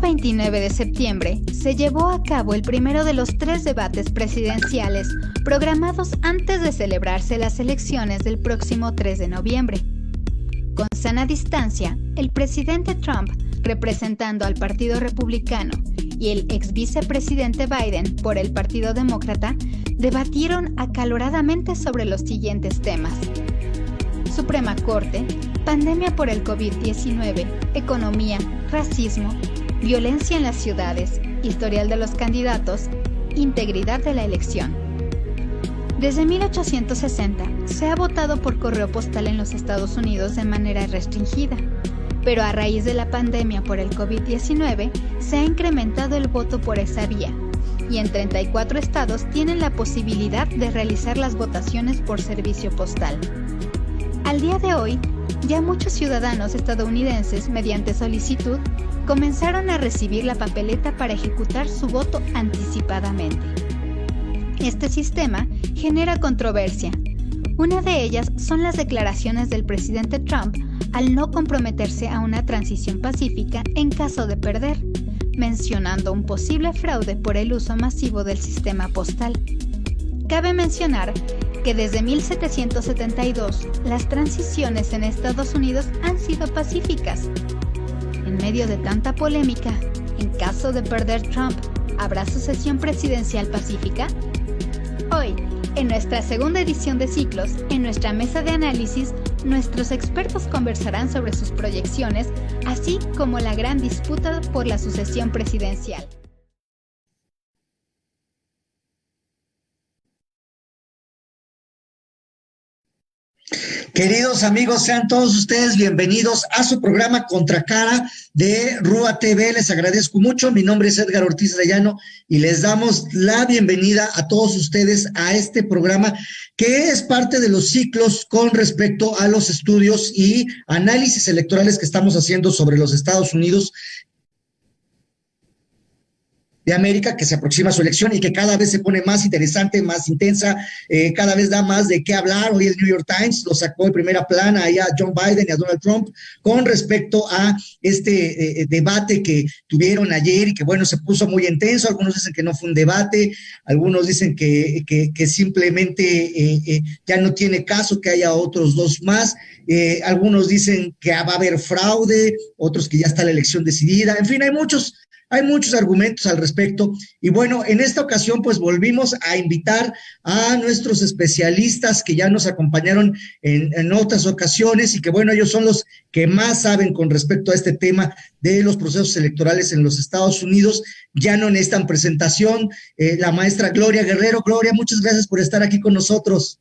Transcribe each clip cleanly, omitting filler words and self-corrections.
29 de septiembre se llevó a cabo el primero de los 3 debates presidenciales programados antes de celebrarse las elecciones del próximo 3 de noviembre. Con sana distancia, el presidente Trump, representando al Partido Republicano, y el ex vicepresidente Biden por el Partido Demócrata, debatieron acaloradamente sobre los siguientes temas: Suprema Corte, pandemia por el COVID-19, economía, racismo, violencia en las ciudades, historial de los candidatos, integridad de la elección. Desde 1860 se ha votado por correo postal en los Estados Unidos de manera restringida, pero a raíz de la pandemia por el COVID-19 se ha incrementado el voto por esa vía, y en 34 estados tienen la posibilidad de realizar las votaciones por servicio postal. Al día de hoy, ya muchos ciudadanos estadounidenses, mediante solicitud, comenzaron a recibir la papeleta para ejecutar su voto anticipadamente. Este sistema genera controversia. Una de ellas son las declaraciones del presidente Trump al no comprometerse a una transición pacífica en caso de perder, mencionando un posible fraude por el uso masivo del sistema postal. Cabe mencionar que desde 1772 las transiciones en Estados Unidos han sido pacíficas. En medio de tanta polémica, en caso de perder Trump, ¿habrá sucesión presidencial pacífica? Hoy, en nuestra segunda edición de Ciclos, en nuestra mesa de análisis, nuestros expertos conversarán sobre sus proyecciones, así como la gran disputa por la sucesión presidencial. Queridos amigos, sean todos ustedes bienvenidos a su programa Contracara de Rúa TV. Les agradezco mucho. Mi nombre es Edgar Ortiz Arellano y les damos la bienvenida a todos ustedes a este programa que es parte de los ciclos con respecto a los estudios y análisis electorales que estamos haciendo sobre los Estados Unidos de América, que se aproxima a su elección y que cada vez se pone más interesante, más intensa, cada vez da más de qué hablar. Hoy el New York Times lo sacó en primera plana ahí a Joe Biden y a Donald Trump con respecto a este debate que tuvieron ayer y que, bueno, se puso muy intenso. Algunos dicen que no fue un debate, algunos dicen que simplemente ya no tiene caso que haya otros dos más. Algunos dicen que va a haber fraude, otros que ya está la elección decidida. En fin, hay muchos argumentos al respecto y bueno, en esta ocasión pues volvimos a invitar a nuestros especialistas que ya nos acompañaron en otras ocasiones y que bueno, ellos son los que más saben con respecto a este tema de los procesos electorales en los Estados Unidos. Ya no necesitan presentación, la maestra Gloria Guerrero. Gloria, muchas gracias por estar aquí con nosotros.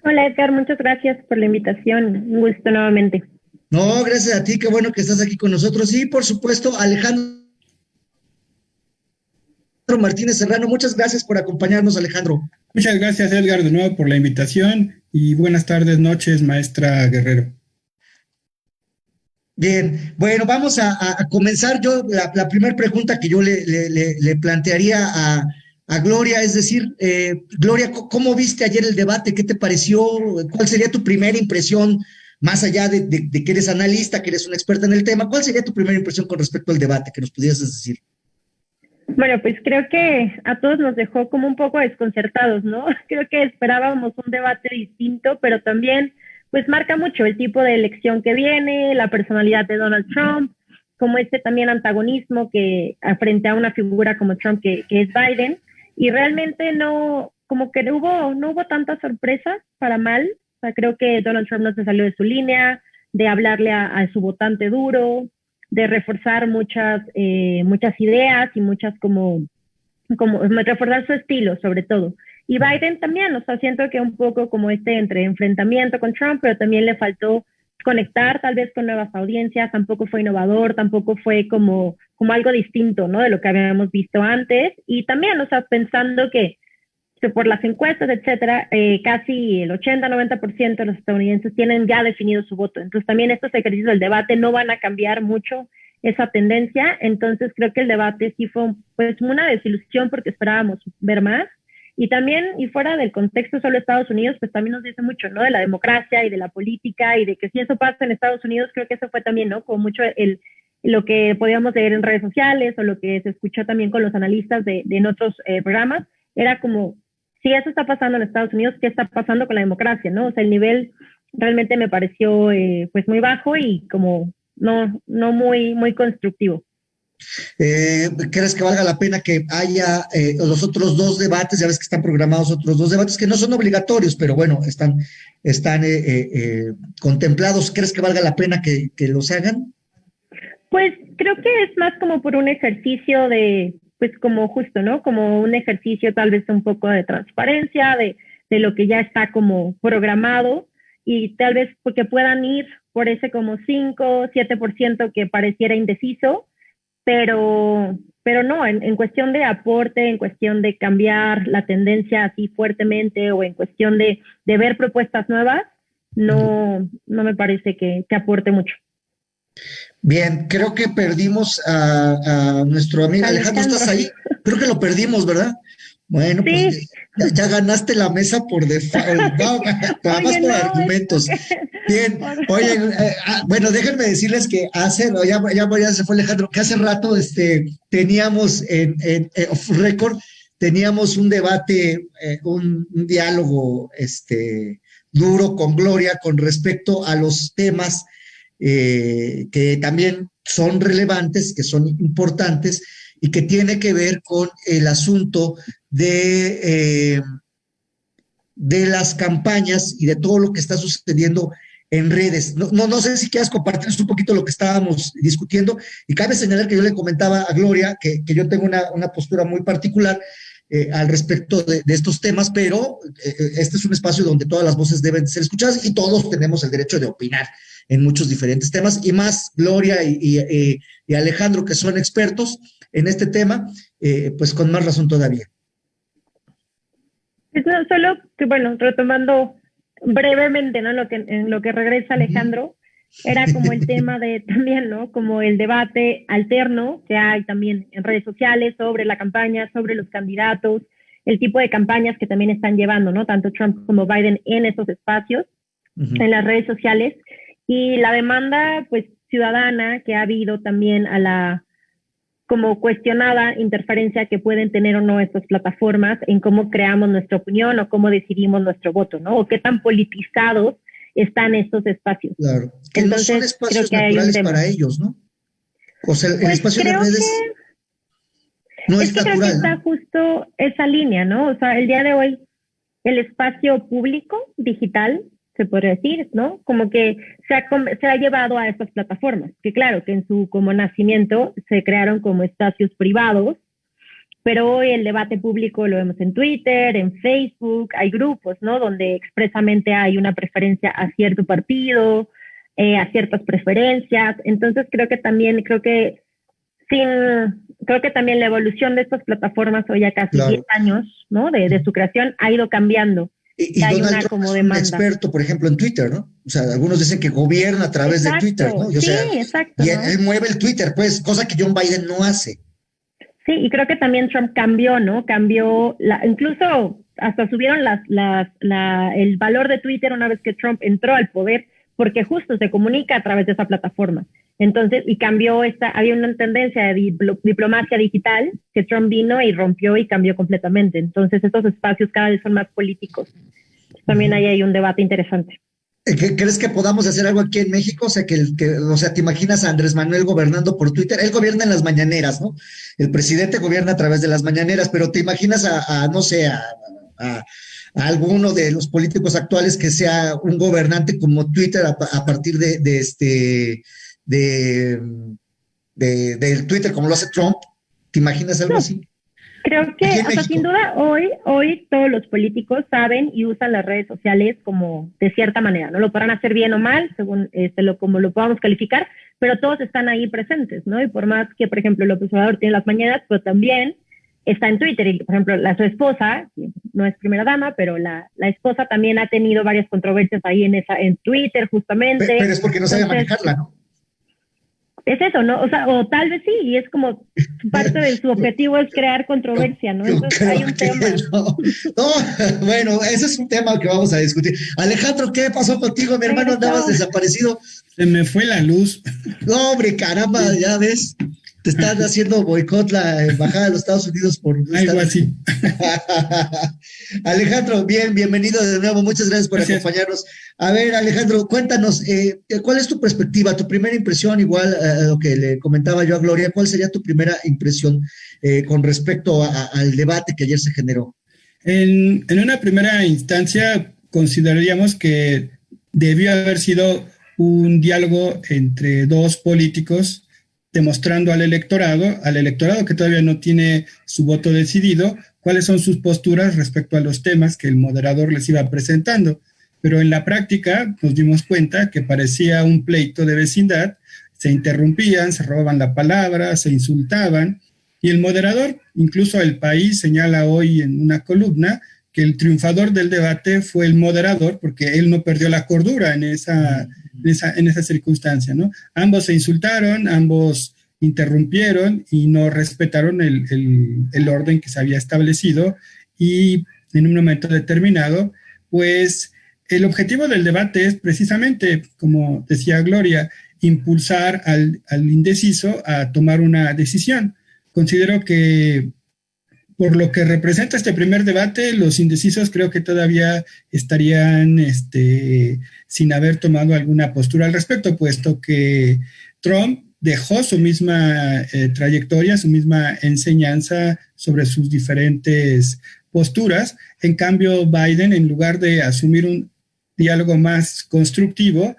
Hola Edgar, muchas gracias por la invitación, un gusto nuevamente. No, gracias a ti, qué bueno que estás aquí con nosotros. Y por supuesto, Alejandro Martínez Serrano, muchas gracias por acompañarnos, Alejandro. Muchas gracias, Edgar, de nuevo por la invitación y buenas tardes, noches, maestra Guerrero. Bien, bueno, vamos a comenzar. Yo, la primera pregunta que yo le plantearía a Gloria, es decir, Gloria, ¿cómo viste ayer el debate? ¿Qué te pareció? ¿Cuál sería tu primera impresión? Más allá de que eres analista, que eres una experta en el tema, ¿cuál sería tu primera impresión con respecto al debate que nos pudieras decir? Bueno, pues creo que a todos nos dejó como un poco desconcertados, ¿no? Creo que esperábamos un debate distinto, pero también pues marca mucho el tipo de elección que viene, la personalidad de Donald Trump, como también antagonismo que frente a una figura como Trump que es Biden, y realmente no hubo tantas sorpresas para mal. O sea, creo que Donald Trump no se salió de su línea, de hablarle a su votante duro, de reforzar muchas ideas y muchas como reforzar su estilo, sobre todo. Y Biden también, o sea, siento que un poco como entre enfrentamiento con Trump, pero también le faltó conectar tal vez con nuevas audiencias, tampoco fue innovador, tampoco fue como algo distinto, ¿no? De lo que habíamos visto antes. Y también, o sea, pensando que por las encuestas, etcétera, casi el 80-90% de los estadounidenses tienen ya definido su voto. Entonces también estos ejercicios del debate no van a cambiar mucho esa tendencia. Entonces creo que el debate sí fue pues una desilusión porque esperábamos ver más. Y también, y fuera del contexto solo de Estados Unidos, pues también nos dice mucho, ¿no? De la democracia y de la política y de que si eso pasa en Estados Unidos, creo que eso fue también, ¿no? Como mucho lo que podíamos leer en redes sociales o lo que se escuchó también con los analistas de en otros programas, era como, si eso está pasando en Estados Unidos, ¿qué está pasando con la democracia, no? O sea, el nivel realmente me pareció pues muy bajo y como no muy constructivo. ¿Crees que valga la pena que haya los otros dos debates? Ya ves que están programados otros dos debates que no son obligatorios, pero bueno, están contemplados. ¿Crees que valga la pena que los hagan? Pues creo que es más como por un ejercicio de, pues como justo, ¿no? Como un ejercicio tal vez un poco de transparencia, de lo que ya está como programado y tal vez porque puedan ir por ese como 5-7% que pareciera indeciso, pero no, en cuestión de aporte, en cuestión de cambiar la tendencia así fuertemente o en cuestión de ver propuestas nuevas, no me parece que aporte mucho. Bien, creo que perdimos a nuestro amigo Alejandro. ¿Estás ahí? Creo que lo perdimos, ¿verdad? Bueno, sí. Pues ya ganaste la mesa por default, no, nada más por argumentos. Bien, oye, bueno, déjenme decirles que ya se fue Alejandro, que hace rato teníamos en off record, teníamos un debate, un diálogo duro con Gloria con respecto a los temas que también son relevantes, que son importantes y que tiene que ver con el asunto de las campañas y de todo lo que está sucediendo en redes. No sé si quieras compartirnos un poquito lo que estábamos discutiendo, y cabe señalar que yo le comentaba a Gloria que yo tengo una postura muy particular al respecto de estos temas, pero este es un espacio donde todas las voces deben ser escuchadas y todos tenemos el derecho de opinar en muchos diferentes temas, y más Gloria y Alejandro, que son expertos en este tema, pues con más razón todavía. No, solo que, bueno, retomando brevemente, ¿no? En lo que regresa Alejandro, era como el tema de también, ¿no? Como el debate alterno que hay también en redes sociales sobre la campaña, sobre los candidatos, el tipo de campañas que también están llevando, ¿no? Tanto Trump como Biden en esos espacios, en las redes sociales, y la demanda, pues, ciudadana que ha habido también a la como cuestionada interferencia que pueden tener o no estas plataformas en cómo creamos nuestra opinión o cómo decidimos nuestro voto, ¿no? O qué tan politizados están estos espacios. Claro, que entonces, no son espacios naturales para ellos, ¿no? O sea, el espacio de redes no es natural. Creo que está justo esa línea, ¿no? O sea, el día de hoy, el espacio público, digital, se podría decir, ¿no? Como que se ha llevado a estas plataformas, que claro, que en su como nacimiento se crearon como espacios privados, pero hoy el debate público lo vemos en Twitter, en Facebook, hay grupos, ¿no? Donde expresamente hay una preferencia a cierto partido, a ciertas preferencias. Entonces creo que también la evolución de estas plataformas hoy ya casi 10 años, ¿no? De su creación ha ido cambiando. Y Donald Trump es un experto, por ejemplo, en Twitter, ¿no? O sea, algunos dicen que gobierna a través de Twitter, ¿no? Y, o sea, exacto. Y él mueve el Twitter, pues, cosa que John Biden no hace. Sí, y creo que también Trump cambió, ¿no? Incluso hasta subieron el valor de Twitter una vez que Trump entró al poder, porque justo se comunica a través de esa plataforma. Entonces, y cambió había una tendencia de diplomacia digital que Trump vino y rompió y cambió completamente. Entonces, estos espacios cada vez son más políticos. También ahí hay un debate interesante. ¿Crees que podamos hacer algo aquí en México? O sea, te imaginas a Andrés Manuel gobernando por Twitter. Él gobierna en las mañaneras, ¿no? El presidente gobierna a través de las mañaneras, pero te imaginas a alguno de los políticos actuales que sea un gobernante como Twitter a partir del Twitter, como lo hace Trump. ¿Te imaginas algo así? Creo que, o sea, sin duda, hoy todos los políticos saben y usan las redes sociales como de cierta manera, ¿no? Lo podrán hacer bien o mal, según como lo podamos calificar, pero todos están ahí presentes, ¿no? Y por más que, por ejemplo, López Obrador tiene las mañanas, pero también está en Twitter. Y, por ejemplo, su esposa, no es primera dama, pero la esposa también ha tenido varias controversias ahí en Twitter, justamente. Pero es porque no sabe manejarla, ¿no? Es eso, ¿no? O sea, o tal vez sí, y es como parte de su objetivo es crear controversia, ¿no? Entonces hay un tema. No, bueno, ese es un tema que vamos a discutir. Alejandro, ¿qué pasó contigo? Mi hermano, andabas desaparecido. Se me fue la luz. No, hombre, caramba, ya ves. Te están haciendo boicot la embajada de los Estados Unidos por Algo así. Alejandro, bienvenido de nuevo. Muchas gracias por acompañarnos. A ver, Alejandro, cuéntanos, ¿cuál es tu perspectiva, tu primera impresión, igual a lo que le comentaba yo a Gloria, cuál sería tu primera impresión con respecto al debate que ayer se generó? En una primera instancia, consideraríamos que debió haber sido un diálogo entre dos políticos demostrando al electorado que todavía no tiene su voto decidido, cuáles son sus posturas respecto a los temas que el moderador les iba presentando. Pero en la práctica nos dimos cuenta que parecía un pleito de vecindad, se interrumpían, se robaban la palabra, se insultaban, y el moderador, incluso El País, señala hoy en una columna que el triunfador del debate fue el moderador, porque él no perdió la cordura en esa circunstancia, ¿no? Ambos se insultaron, ambos interrumpieron y no respetaron el orden que se había establecido, y en un momento determinado, pues el objetivo del debate es precisamente, como decía Gloria, impulsar al indeciso a tomar una decisión. Considero que por lo que representa este primer debate, los indecisos creo que todavía estarían sin haber tomado alguna postura al respecto, puesto que Trump dejó su misma trayectoria, su misma enseñanza sobre sus diferentes posturas. En cambio, Biden, en lugar de asumir un diálogo más constructivo,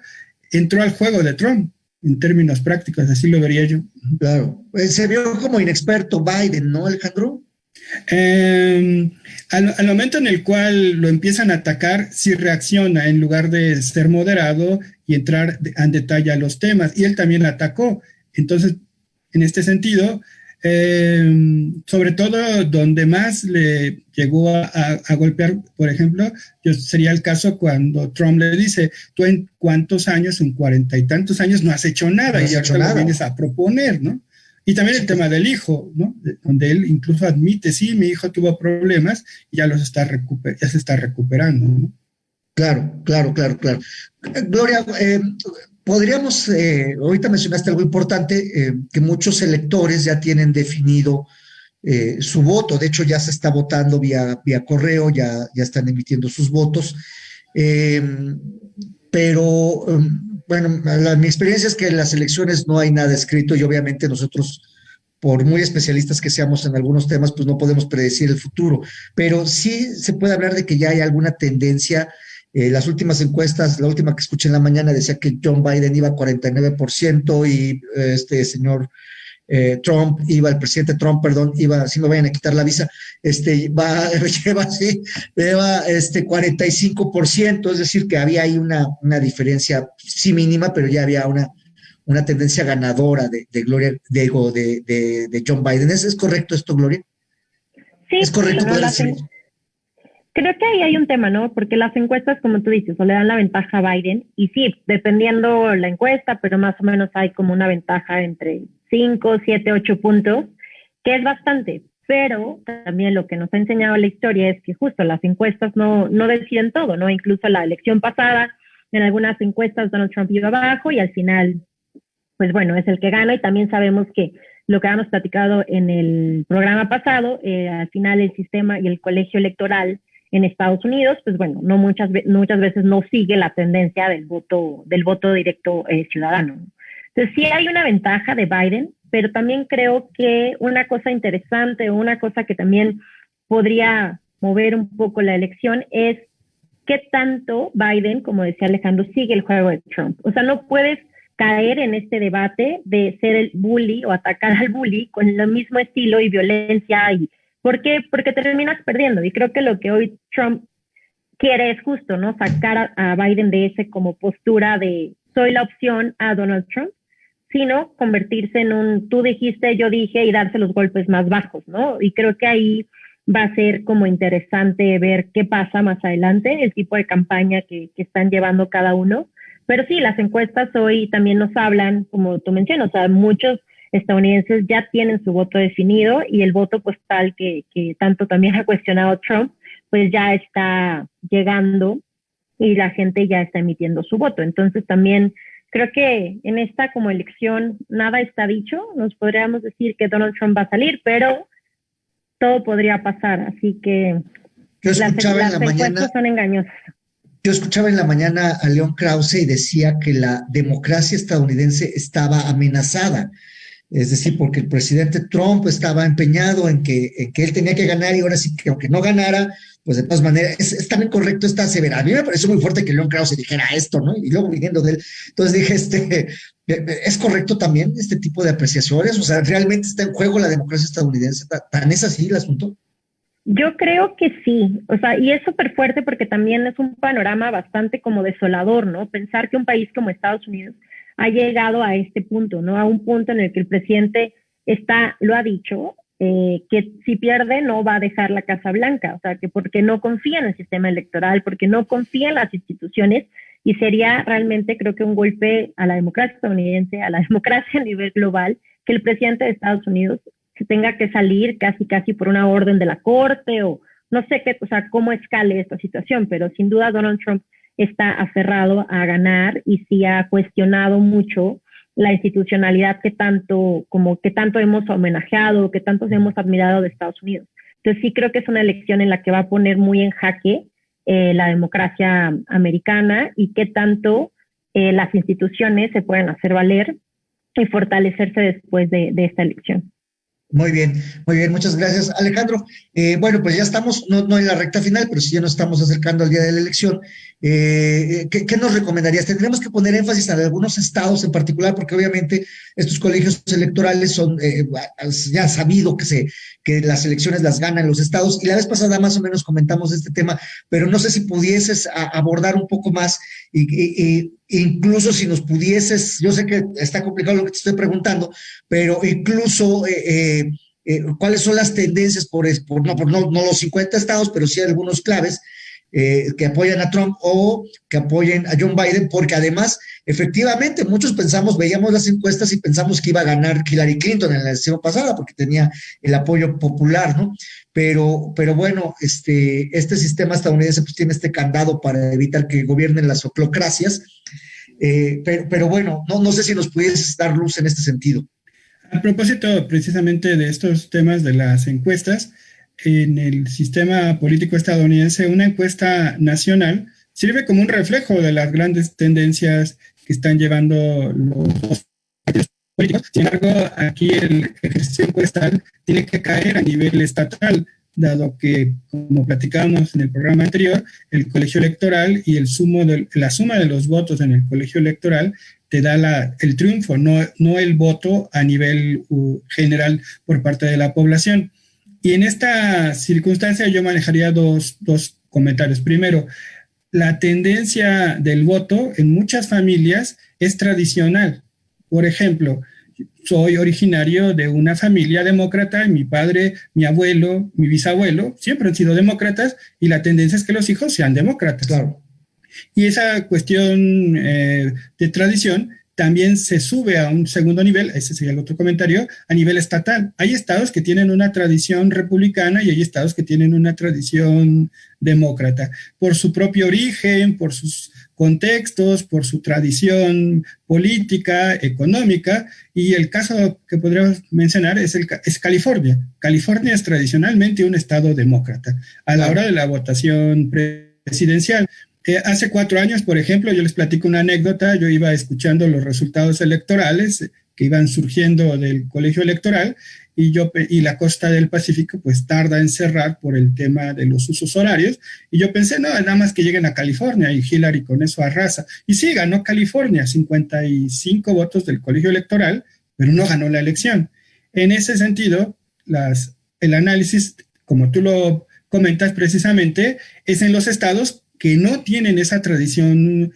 entró al juego de Trump. En términos prácticos, así lo vería yo. Claro, se vio como inexperto Biden, ¿no, Alejandro? Al momento en el cual lo empiezan a atacar, sí reacciona en lugar de ser moderado y entrar en detalle a los temas, y él también atacó. Entonces, en este sentido, sobre todo donde más le llegó a golpear, por ejemplo, sería el caso cuando Trump le dice: tú en cuántos años, en 40 y tantos años, no has hecho nada, y ahorita lo vienes a proponer, ¿no? Y también el tema del hijo, ¿no? Donde él incluso admite: sí, mi hijo tuvo problemas y ya se está recuperando, ¿no? Claro. Gloria, podríamos, ahorita mencionaste algo importante, que muchos electores ya tienen definido su voto. De hecho, ya se está votando vía correo, ya están emitiendo sus votos. Pero bueno, mi experiencia es que en las elecciones no hay nada escrito, y obviamente nosotros, por muy especialistas que seamos en algunos temas, pues no podemos predecir el futuro, pero sí se puede hablar de que ya hay alguna tendencia. Las últimas encuestas, la última que escuché en la mañana decía que John Biden iba a 49% y el presidente Trump, iba, si me vayan a quitar la visa, lleva 45%, es decir, que había ahí una diferencia, sí mínima, pero ya había una tendencia ganadora de Gloria, de John Biden. ¿Es correcto esto, Gloria? Sí, ¿Es correcto poder decir? Creo que ahí hay un tema, ¿no? Porque las encuestas, como tú dices, le dan la ventaja a Biden, y sí, dependiendo la encuesta, pero más o menos hay como una ventaja entre 5, 7, 8 puntos, que es bastante. Pero también lo que nos ha enseñado la historia es que justo las encuestas no deciden todo, ¿no? Incluso la elección pasada, en algunas encuestas Donald Trump iba abajo y al final, pues bueno, es el que gana. Y también sabemos que lo que habíamos platicado en el programa pasado, al final el sistema y el colegio electoral en Estados Unidos, pues bueno, muchas veces no sigue la tendencia del voto directo ciudadano. Entonces sí hay una ventaja de Biden, pero también creo que una cosa interesante, o una cosa que también podría mover un poco la elección, es qué tanto Biden, como decía Alejandro, sigue el juego de Trump. O sea, no puedes caer en este debate de ser el bully o atacar al bully con el mismo estilo y violencia. Y ¿por qué? Porque terminas perdiendo. Y creo que lo que hoy Trump quiere es justo, ¿no? Sacar a Biden de ese como postura de soy la opción a Donald Trump, sino convertirse en un tú dijiste, yo dije, y darse los golpes más bajos, ¿no? Y creo que ahí va a ser como interesante ver qué pasa más adelante, el tipo de campaña que están llevando cada uno. Pero sí, las encuestas hoy también nos hablan, como tú mencionas, o sea, muchos estadounidenses ya tienen su voto definido, y el voto postal que tanto también ha cuestionado Trump, pues ya está llegando y la gente ya está emitiendo su voto. Entonces también creo que en esta como elección nada está dicho. Nos podríamos decir que Donald Trump va a salir, pero todo podría pasar. Así que las encuestas son engañosas. Yo escuchaba en la mañana a León Krause y decía que la democracia estadounidense estaba amenazada. Es decir, porque el presidente Trump estaba empeñado en que él tenía que ganar y ahora sí que aunque no ganara, pues de todas maneras, es también correcto esta aseveración. A mí me pareció muy fuerte que León Krause dijera esto, ¿no? Y luego viniendo de él, entonces dije, ¿es correcto también este tipo de apreciaciones? O sea, ¿realmente está en juego la democracia estadounidense? ¿Tan es así el asunto? Yo creo que sí, o sea, y es súper fuerte porque también es un panorama bastante como desolador, ¿no? Pensar que un país como Estados Unidos ha llegado a este punto, ¿no? A un punto en el que el presidente lo ha dicho, que si pierde no va a dejar la Casa Blanca, o sea, que porque no confía en el sistema electoral, porque no confía en las instituciones, y sería realmente, creo que un golpe a la democracia estadounidense, a la democracia a nivel global, que el presidente de Estados Unidos se tenga que salir casi por una orden de la corte o no sé qué, o sea, cómo escale esta situación, pero sin duda Donald Trump está aferrado a ganar y sí ha cuestionado mucho la institucionalidad que tanto hemos homenajeado, que tanto hemos admirado de Estados Unidos. Entonces sí creo que es una elección en la que va a poner muy en jaque la democracia americana y qué tanto las instituciones se pueden hacer valer y fortalecerse después de esta elección. Muy bien, muchas gracias, Alejandro. Bueno, pues ya estamos, no en la recta final, pero sí ya nos estamos acercando al día de la elección. ¿Qué nos recomendarías? Tendríamos que poner énfasis en algunos estados en particular, porque obviamente estos colegios electorales son ya sabido que las elecciones las ganan los estados, y la vez pasada más o menos comentamos este tema, pero no sé si pudieses abordar un poco más, incluso si nos pudieses, yo sé que está complicado lo que te estoy preguntando, pero incluso cuáles son las tendencias no los 50 estados, pero sí algunos claves que apoyan a Trump o que apoyen a John Biden, porque además, efectivamente, muchos veíamos las encuestas y pensamos que iba a ganar Hillary Clinton en la elección pasada, porque tenía el apoyo popular, ¿no? Pero bueno, este sistema estadounidense pues tiene este candado para evitar que gobiernen las oclocracias, pero bueno, no sé si nos pudieses dar luz en este sentido. A propósito precisamente de estos temas de las encuestas, en el sistema político estadounidense, una encuesta nacional sirve como un reflejo de las grandes tendencias que están llevando los partidos políticos. Sin embargo, aquí el ejercicio encuestal tiene que caer a nivel estatal, dado que, como platicábamos en el programa anterior, el colegio electoral y la suma de los votos en el colegio electoral te da el triunfo, no el voto a nivel general por parte de la población. Y en esta circunstancia yo manejaría dos comentarios. Primero, la tendencia del voto en muchas familias es tradicional. Por ejemplo, soy originario de una familia demócrata y mi padre, mi abuelo, mi bisabuelo siempre han sido demócratas y la tendencia es que los hijos sean demócratas. Claro. Y esa cuestión de tradición también se sube a un segundo nivel, ese sería el otro comentario, a nivel estatal. Hay estados que tienen una tradición republicana y hay estados que tienen una tradición demócrata, por su propio origen, por sus contextos, por su tradición política, económica, y el caso que podríamos mencionar es California. California es tradicionalmente un estado demócrata a la hora de la votación presidencial. Hace 4 años, por ejemplo, yo les platico una anécdota, yo iba escuchando los resultados electorales que iban surgiendo del colegio electoral y la costa del Pacífico pues tarda en cerrar por el tema de los usos horarios, y yo pensé, no, nada más que lleguen a California y Hillary con eso arrasa. Y sí, ganó California, 55 votos del colegio electoral, pero no ganó la elección. En ese sentido, el análisis, como tú lo comentas precisamente, es en los estados que no tienen esa tradición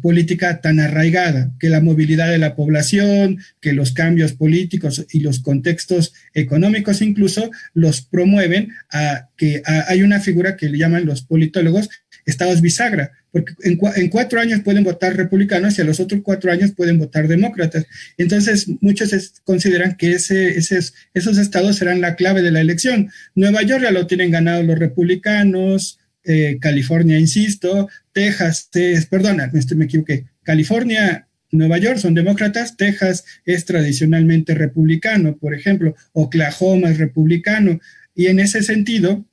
política tan arraigada, que la movilidad de la población, que los cambios políticos y los contextos económicos incluso los promueven hay una figura que le llaman los politólogos estados bisagra, porque en 4 años pueden votar republicanos y a los otros 4 años pueden votar demócratas. Entonces muchos consideran que esos estados serán la clave de la elección. Nueva York ya lo tienen ganado los republicanos, California, insisto, Texas, me equivoqué. California Nueva York son demócratas, Texas es tradicionalmente republicano, por ejemplo, Oklahoma es republicano, y en ese sentido,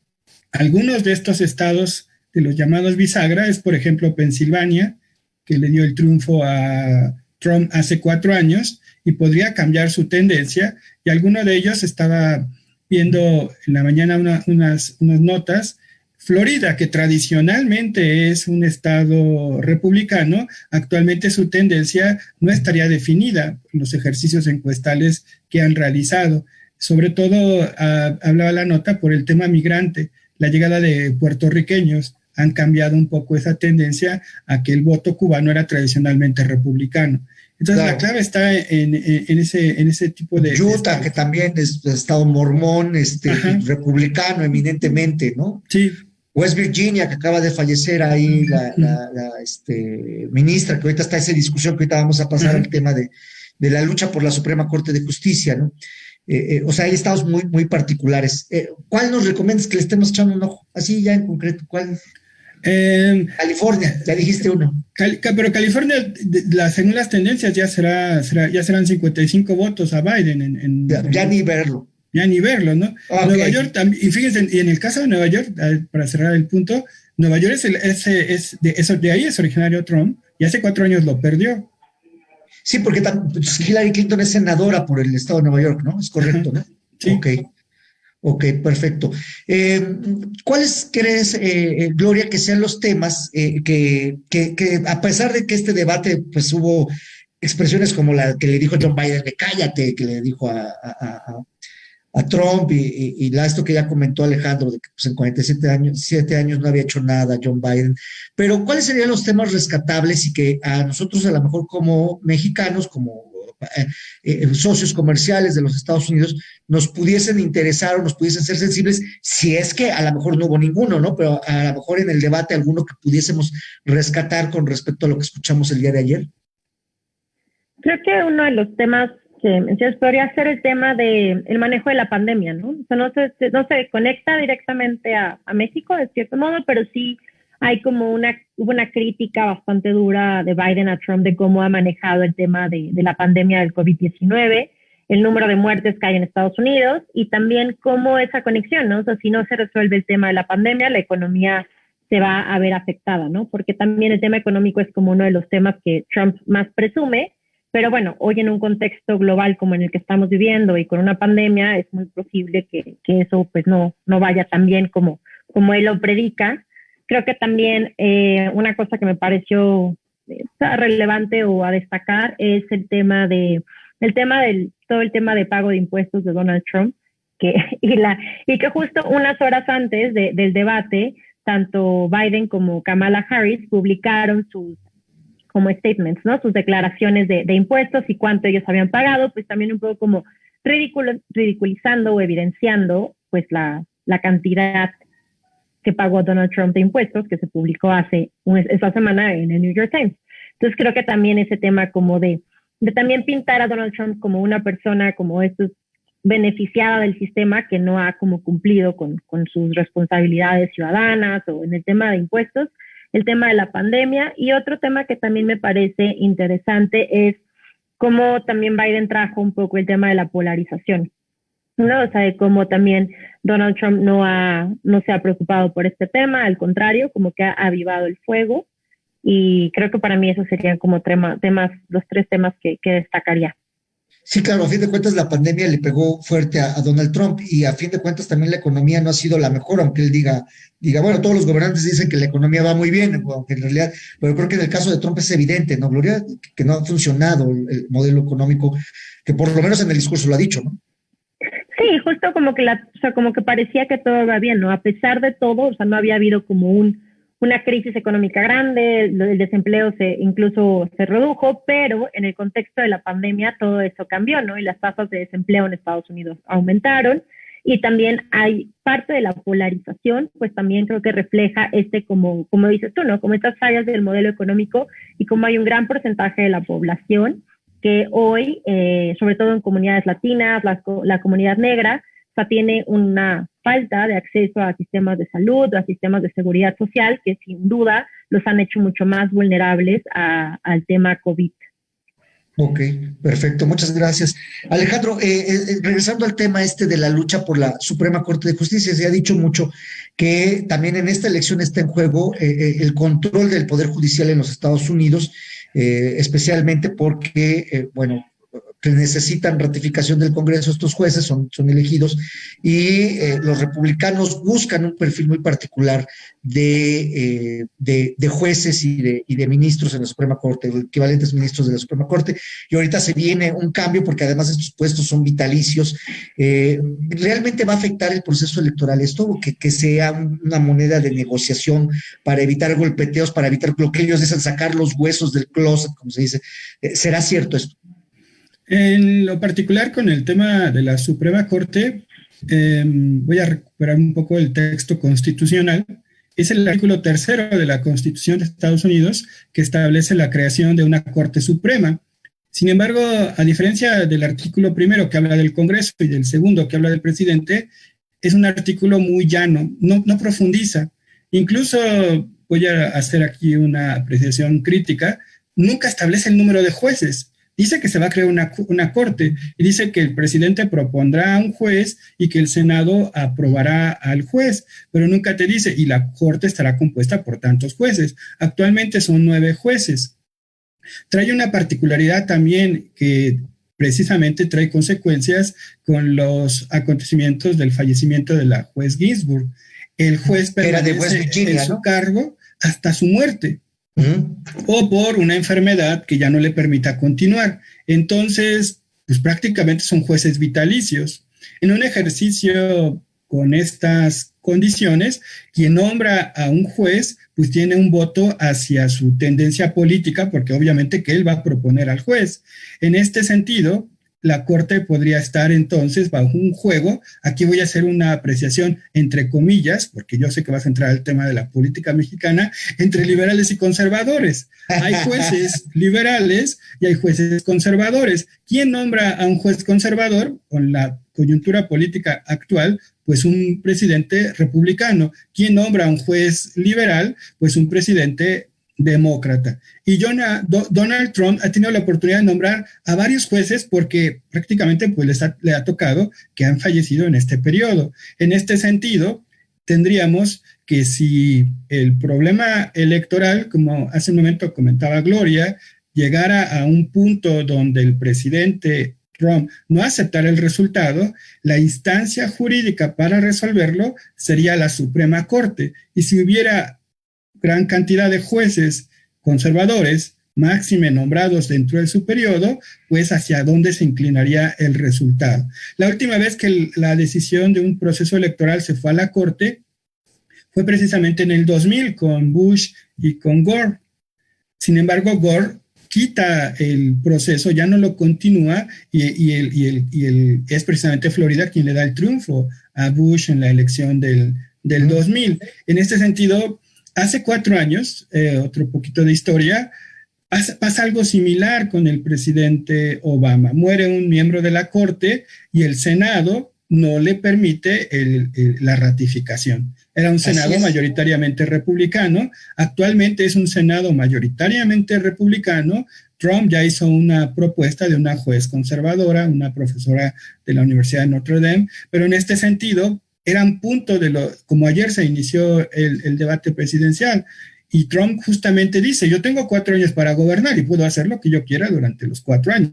algunos de estos estados de los llamados bisagra es, por ejemplo, Pensilvania, que le dio el triunfo a Trump hace 4 años y podría cambiar su tendencia, y alguno de ellos estaba viendo en la mañana unas notas. Florida, que tradicionalmente es un estado republicano, actualmente su tendencia no estaría definida en los ejercicios encuestales que han realizado. Sobre todo, hablaba la nota por el tema migrante. La llegada de puertorriqueños han cambiado un poco esa tendencia a que el voto cubano era tradicionalmente republicano. Entonces, claro, la clave está en ese tipo de... Utah, que también es estado mormón, republicano eminentemente, ¿no? Sí. West Virginia, que acaba de fallecer ahí la ministra, que ahorita está esa discusión, que ahorita vamos a pasar al tema de la lucha por la Suprema Corte de Justicia, ¿no? O sea, hay estados muy, muy particulares. ¿Cuál nos recomiendas que le estemos echando un ojo? Así ya en concreto, ¿cuál? California, ya dijiste uno. Pero California, según las tendencias, ya serán 55 votos a Biden. Ya ni verlo. Ya ni verlo, ¿no? Okay. Nueva York también, y fíjense, y en el caso de Nueva York, para cerrar el punto, Nueva York de ahí es originario Trump, y hace 4 años lo perdió. Sí, porque Hillary Clinton es senadora por el estado de Nueva York, ¿no? Es correcto, ¿no? Sí. Ok, perfecto. ¿Cuáles crees, Gloria, que sean los temas que a pesar de que este debate, pues hubo expresiones como la que le dijo John Biden de cállate, que le dijo a Trump y esto que ya comentó Alejandro, de que pues, en 7 años no había hecho nada John Biden, pero ¿cuáles serían los temas rescatables y que a nosotros a lo mejor como mexicanos, como socios comerciales de los Estados Unidos, nos pudiesen interesar o nos pudiesen ser sensibles, si es que a lo mejor no hubo ninguno, ¿no? Pero a lo mejor en el debate alguno que pudiésemos rescatar con respecto a lo que escuchamos el día de ayer? Creo que uno de los temas que mencionas podría ser el tema del manejo de la pandemia, ¿no? O sea, no se conecta directamente a México, de cierto modo, pero sí hay como hubo una crítica bastante dura de Biden a Trump de cómo ha manejado el tema de la pandemia del COVID-19, el número de muertes que hay en Estados Unidos y también cómo esa conexión, ¿no? O sea, si no se resuelve el tema de la pandemia, la economía se va a ver afectada, ¿no? Porque también el tema económico es como uno de los temas que Trump más presume. Pero bueno, hoy en un contexto global como en el que estamos viviendo y con una pandemia, es muy posible que eso pues no vaya tan bien como él lo predica. Creo que también una cosa que me pareció relevante o a destacar es todo el tema de pago de impuestos de Donald Trump, y que justo unas horas antes del debate, tanto Biden como Kamala Harris publicaron sus como statements, ¿no? Sus declaraciones de impuestos y cuánto ellos habían pagado, pues también un poco como ridiculizando o evidenciando pues la cantidad que pagó Donald Trump de impuestos, que se publicó esta semana en el New York Times. Entonces creo que también ese tema como de también pintar a Donald Trump como una persona como beneficiada del sistema que no ha como cumplido con sus responsabilidades ciudadanas o en el tema de impuestos, el tema de la pandemia, y otro tema que también me parece interesante es cómo también Biden trajo un poco el tema de la polarización, ¿no? O sea, de cómo también Donald Trump no se ha preocupado por este tema, al contrario, como que ha avivado el fuego, y creo que para mí esos serían como los 3 temas que destacaría. Sí, claro, a fin de cuentas la pandemia le pegó fuerte a Donald Trump y a fin de cuentas también la economía no ha sido la mejor, aunque él diga, bueno, todos los gobernantes dicen que la economía va muy bien, aunque en realidad, pero creo que en el caso de Trump es evidente, ¿no, Gloria? Que no ha funcionado el modelo económico, que por lo menos en el discurso lo ha dicho, ¿no? Sí, justo como que parecía que todo iba bien, ¿no? A pesar de todo, o sea, no había habido como una crisis económica grande, el desempleo incluso se redujo, pero en el contexto de la pandemia todo eso cambió, ¿no? Y las tasas de desempleo en Estados Unidos aumentaron, y también hay parte de la polarización, pues también creo que refleja como dices tú, ¿no? Como estas fallas del modelo económico, y como hay un gran porcentaje de la población que hoy, sobre todo en comunidades latinas, la comunidad negra, o sea, tiene una falta de acceso a sistemas de salud o a sistemas de seguridad social que sin duda los han hecho mucho más vulnerables al tema COVID. Ok, perfecto, muchas gracias. Alejandro, regresando al tema este de la lucha por la Suprema Corte de Justicia, se ha dicho mucho que también en esta elección está en juego el control del Poder Judicial en los Estados Unidos, especialmente porque, bueno, que necesitan ratificación del Congreso, estos jueces son elegidos y los republicanos buscan un perfil muy particular de jueces y de ministros en la Suprema Corte, equivalentes ministros de la Suprema Corte, y ahorita se viene un cambio porque además estos puestos son vitalicios. ¿Realmente va a afectar el proceso electoral esto? Que sea una moneda de negociación para evitar golpeteos, para evitar lo que ellos dicen, sacar los huesos del closet, como se dice. ¿Será cierto esto? En lo particular con el tema de la Suprema Corte, voy a recuperar un poco el texto constitucional. Es el artículo 3 de la Constitución de Estados Unidos que establece la creación de una Corte Suprema. Sin embargo, a diferencia del artículo 1 que habla del Congreso y del segundo que habla del presidente, es un artículo muy llano, no profundiza. Incluso voy a hacer aquí una apreciación crítica, nunca establece el número de jueces. Dice que se va a crear una corte y dice que el presidente propondrá a un juez y que el Senado aprobará al juez, pero nunca te dice, y la corte estará compuesta por tantos jueces. Actualmente son 9 jueces. Trae una particularidad también que precisamente trae consecuencias con los acontecimientos del fallecimiento de la juez Ginsburg. El juez permanece en su cargo hasta su muerte. O por una enfermedad que ya no le permita continuar. Entonces, pues prácticamente son jueces vitalicios. En un ejercicio con estas condiciones, quien nombra a un juez, pues tiene un voto hacia su tendencia política, porque obviamente que él va a proponer al juez. En este sentido, la Corte podría estar entonces bajo un juego. Aquí voy a hacer una apreciación entre comillas, porque yo sé que vas a entrar al tema de la política mexicana, entre liberales y conservadores. Hay jueces liberales y hay jueces conservadores. ¿Quién nombra a un juez conservador? Con la coyuntura política actual, pues un presidente republicano. ¿Quién nombra a un juez liberal? Pues un presidente demócrata. Y Donald Trump ha tenido la oportunidad de nombrar a varios jueces porque prácticamente pues le ha tocado que han fallecido en este periodo. En este sentido, tendríamos que si el problema electoral, como hace un momento comentaba Gloria, llegara a un punto donde el presidente Trump no aceptara el resultado, la instancia jurídica para resolverlo sería la Suprema Corte. Y si hubiera gran cantidad de jueces conservadores, máxime nombrados dentro de su periodo, pues hacia dónde se inclinaría el resultado. La última vez que la decisión de un proceso electoral se fue a la Corte fue precisamente en el 2000 con Bush y con Gore. Sin embargo, Gore quita el proceso, ya no lo continúa y es precisamente Florida quien le da el triunfo a Bush en la elección del 2000. En este sentido, hace 4 años, otro poquito de historia, pasa algo similar con el presidente Obama. Muere un miembro de la Corte y el Senado no le permite la ratificación. Era un Senado mayoritariamente republicano. Actualmente es un Senado mayoritariamente republicano. Trump ya hizo una propuesta de una juez conservadora, una profesora de la Universidad de Notre Dame, pero en este sentido, eran punto como ayer se inició el debate presidencial y Trump justamente dice, yo tengo 4 años para gobernar y puedo hacer lo que yo quiera durante los 4 años,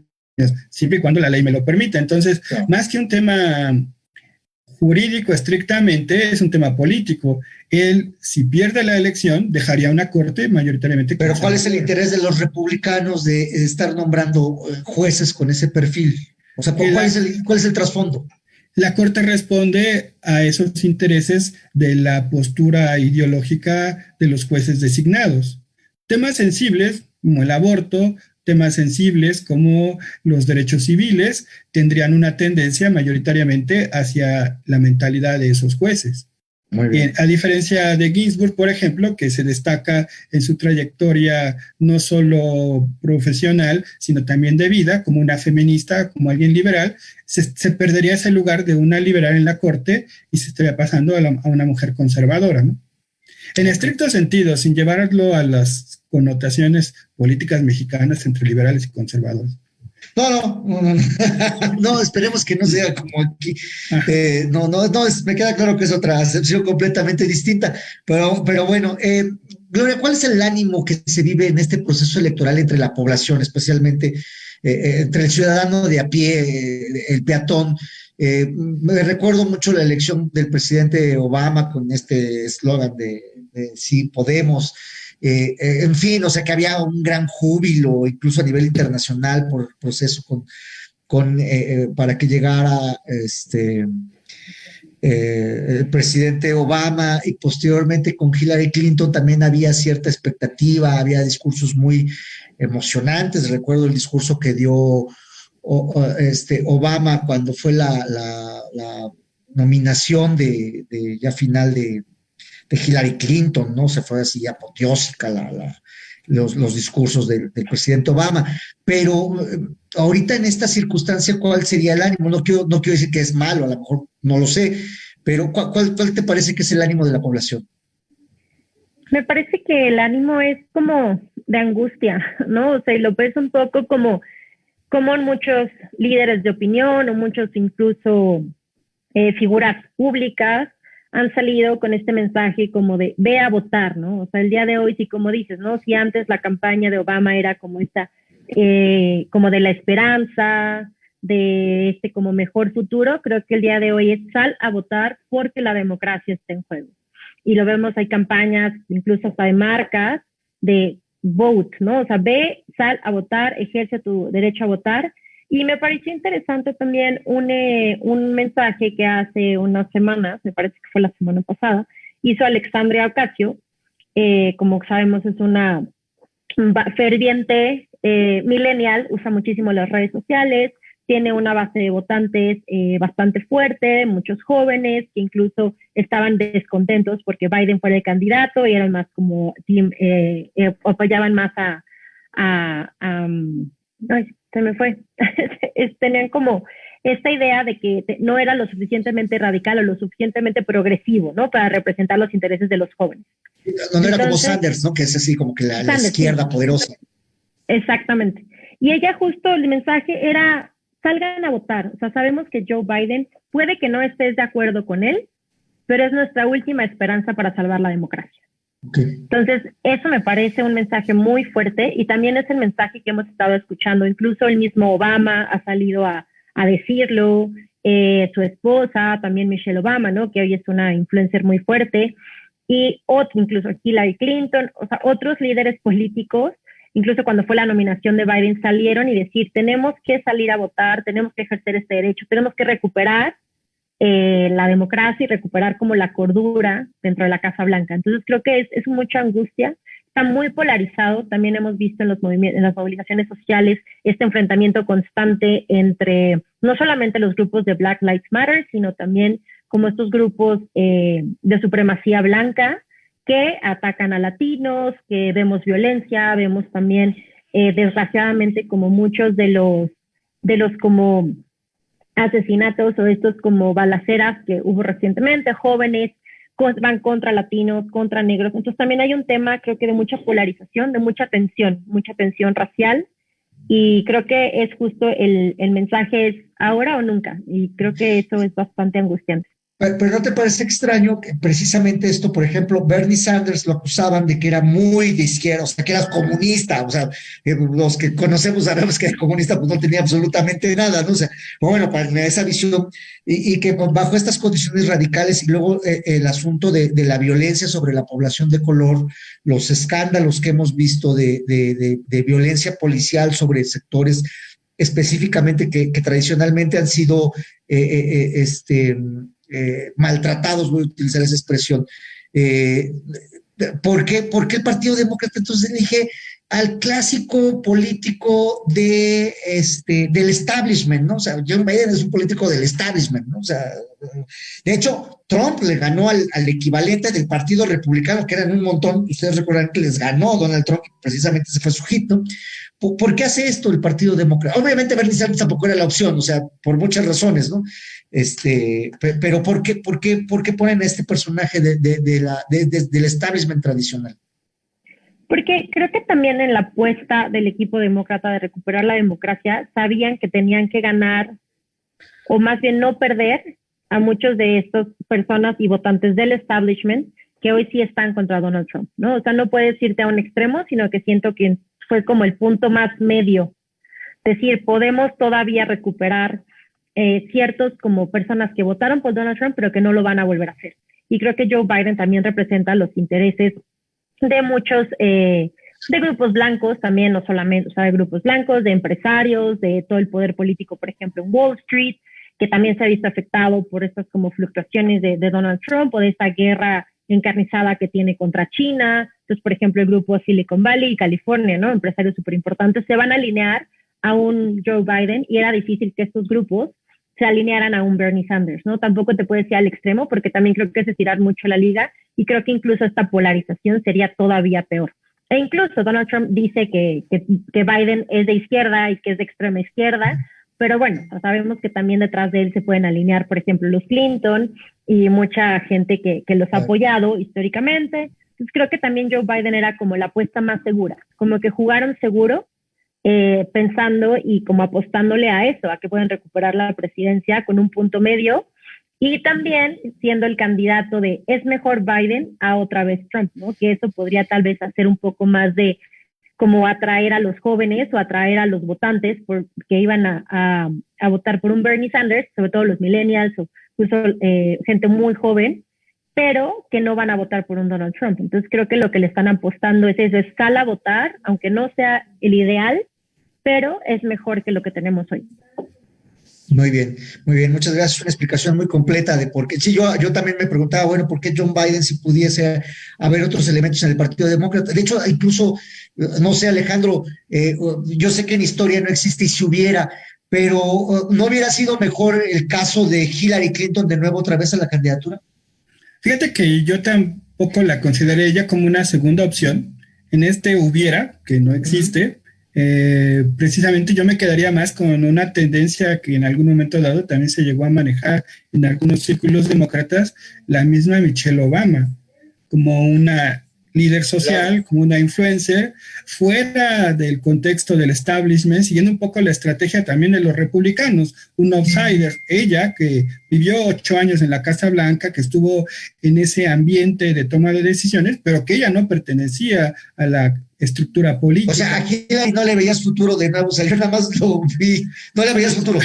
siempre y cuando la ley me lo permita. Entonces, más que un tema jurídico estrictamente, es un tema político. Él, si pierde la elección, dejaría una corte mayoritariamente. Pero ¿cuál es el interés de los republicanos de estar nombrando jueces con ese perfil? O sea, ¿cuál es el trasfondo? La Corte responde a esos intereses de la postura ideológica de los jueces designados. Temas sensibles como el aborto, temas sensibles como los derechos civiles, tendrían una tendencia mayoritariamente hacia la mentalidad de esos jueces. Muy bien. A diferencia de Ginsburg, por ejemplo, que se destaca en su trayectoria no solo profesional, sino también de vida, como una feminista, como alguien liberal, se perdería ese lugar de una liberal en la Corte y se estaría pasando a una mujer conservadora, ¿no? En estricto sentido, sin llevarlo a las connotaciones políticas mexicanas entre liberales y conservadores. No, esperemos que no sea como aquí. Me queda claro que es otra acepción completamente distinta, pero bueno, Gloria, ¿cuál es el ánimo que se vive en este proceso electoral entre la población, especialmente entre el ciudadano de a pie, el peatón? Me recuerdo mucho la elección del presidente Obama con este eslogan de sí podemos. En fin, o sea que había un gran júbilo, incluso a nivel internacional, por el proceso para que llegara el presidente Obama, y posteriormente con Hillary Clinton también había cierta expectativa, había discursos muy emocionantes. Recuerdo el discurso que dio Obama cuando fue la nominación de ya final de Hillary Clinton, ¿no? Se fue así apoteósica los discursos del presidente Obama. Pero ahorita en esta circunstancia, ¿cuál sería el ánimo? No quiero decir que es malo, a lo mejor no lo sé, pero ¿cuál te parece que es el ánimo de la población? Me parece que el ánimo es como de angustia, ¿no? O sea, y lo ves un poco como muchos líderes de opinión o muchos incluso figuras públicas han salido con este mensaje como de ve a votar, ¿no? O sea, el día de hoy, sí, como dices, ¿no? Si antes la campaña de Obama era como esta, como de la esperanza, de este como mejor futuro, creo que el día de hoy es sal a votar porque la democracia está en juego. Y lo vemos, hay campañas, incluso hasta de marcas, de vote, ¿no? O sea, ve, sal a votar, ejerce tu derecho a votar. Y me pareció interesante también un mensaje que hace unas semanas, me parece que fue la semana pasada, hizo Alexandria Ocasio. Como sabemos, es una ferviente millennial, usa muchísimo las redes sociales, tiene una base de votantes bastante fuerte, muchos jóvenes que incluso estaban descontentos porque Biden fuera el candidato y eran más como, apoyaban más ay, se me fue. Tenían como esta idea de que no era lo suficientemente radical o lo suficientemente progresivo, ¿no? Para representar los intereses de los jóvenes. No era como Sanders, ¿no? Que es así como que la izquierda poderosa. Exactamente. Y ella justo el mensaje era, salgan a votar. O sea, sabemos que Joe Biden, puede que no estés de acuerdo con él, pero es nuestra última esperanza para salvar la democracia. Okay. Entonces, eso me parece un mensaje muy fuerte y también es el mensaje que hemos estado escuchando. Incluso el mismo Obama ha salido a decirlo, su esposa, también Michelle Obama, ¿no? Que hoy es una influencer muy fuerte, y incluso Hillary Clinton, o sea, otros líderes políticos, incluso cuando fue la nominación de Biden, salieron y decir, tenemos que salir a votar, tenemos que ejercer este derecho, tenemos que recuperar la democracia y recuperar como la cordura dentro de la Casa Blanca. Entonces creo que es mucha angustia, está muy polarizado. También hemos visto en las movilizaciones sociales este enfrentamiento constante entre no solamente los grupos de Black Lives Matter, sino también como estos grupos de supremacía blanca que atacan a latinos, que vemos violencia, vemos también desgraciadamente como muchos de los como asesinatos o estos como balaceras que hubo recientemente, jóvenes van contra latinos, contra negros. Entonces también hay un tema, creo que de mucha polarización, de mucha tensión racial, y creo que es justo el mensaje es ahora o nunca, y creo que eso es bastante angustiante. Pero ¿no te parece extraño que precisamente esto, por ejemplo, Bernie Sanders lo acusaban de que era muy de izquierda, o sea, que era comunista? O sea, los que conocemos sabemos que era comunista, pues no tenía absolutamente nada, ¿no? O sea, bueno, para esa visión, y que bajo estas condiciones radicales, y luego el asunto de la violencia sobre la población de color, los escándalos que hemos visto de violencia policial sobre sectores específicamente que tradicionalmente han sido maltratados, voy a utilizar esa expresión. ¿Por qué el Partido Demócrata entonces elige al clásico político del establishment, ¿no? O sea, Joe Biden es un político del establishment, ¿no? O sea, de hecho, Trump le ganó al equivalente del Partido Republicano, que eran un montón. Ustedes recuerdan que les ganó Donald Trump, precisamente ese fue su hit, ¿no? ¿Por qué hace esto el Partido Demócrata? Obviamente Bernie Sanders tampoco era la opción, o sea, por muchas razones, ¿no? Pero ¿por qué ponen a este personaje del establishment tradicional? Porque creo que también en la apuesta del equipo demócrata de recuperar la democracia, sabían que tenían que ganar, o más bien no perder, a muchos de estas personas y votantes del establishment que hoy sí están contra Donald Trump, ¿no? O sea, no puedes irte a un extremo, sino que siento que fue como el punto más medio. Es decir, podemos todavía recuperar ciertos como personas que votaron por Donald Trump, pero que no lo van a volver a hacer. Y creo que Joe Biden también representa los intereses de muchos, de grupos blancos también, no solamente, o sea, de grupos blancos, de empresarios, de todo el poder político, por ejemplo, en Wall Street, que también se ha visto afectado por estas como fluctuaciones de Donald Trump o de esta guerra encarnizada que tiene contra China. Entonces, por ejemplo, el grupo Silicon Valley y California, ¿no? Empresarios súper importantes, se van a alinear a un Joe Biden y era difícil que estos grupos se alinearan a un Bernie Sanders, ¿no? Tampoco te puedes ir al extremo porque también creo que es estirar mucho la liga y creo que incluso esta polarización sería todavía peor. E incluso Donald Trump dice que Biden es de izquierda y que es de extrema izquierda, pero bueno, sabemos que también detrás de él se pueden alinear, por ejemplo, los Clinton y mucha gente que los ha apoyado históricamente. Entonces creo que también Joe Biden era como la apuesta más segura, como que jugaron seguro, pensando y como apostándole a eso, a que pueden recuperar la presidencia con un punto medio y también siendo el candidato de es mejor Biden a otra vez Trump, ¿no? Que eso podría tal vez hacer un poco más de como atraer a los jóvenes o atraer a los votantes que iban a votar por un Bernie Sanders, sobre todo los millennials o incluso gente muy joven, pero que no van a votar por un Donald Trump. Entonces creo que lo que le están apostando es eso, es sal a votar, aunque no sea el ideal, pero es mejor que lo que tenemos hoy. Muy bien, muchas gracias. Una explicación muy completa de por qué. Sí, yo también me preguntaba, bueno, ¿por qué John Biden si pudiese haber otros elementos en el Partido Demócrata? De hecho, incluso, no sé, Alejandro, yo sé que en historia no existe y si hubiera, pero ¿no hubiera sido mejor el caso de Hillary Clinton de nuevo otra vez a la candidatura? Fíjate que yo tampoco la consideré ella como una segunda opción. En este hubiera, que no existe, precisamente yo me quedaría más con una tendencia que en algún momento dado también se llegó a manejar en algunos círculos demócratas, la misma Michelle Obama, como una líder social, como una influencer, fuera del contexto del establishment, siguiendo un poco la estrategia también de los republicanos, un outsider, ella que vivió 8 años en la Casa Blanca, que estuvo en ese ambiente de toma de decisiones, pero que ella no pertenecía a la estructura política. O sea, aquí no le veías futuro de nuevo, o sea, yo nada más lo vi, no le veías futuro.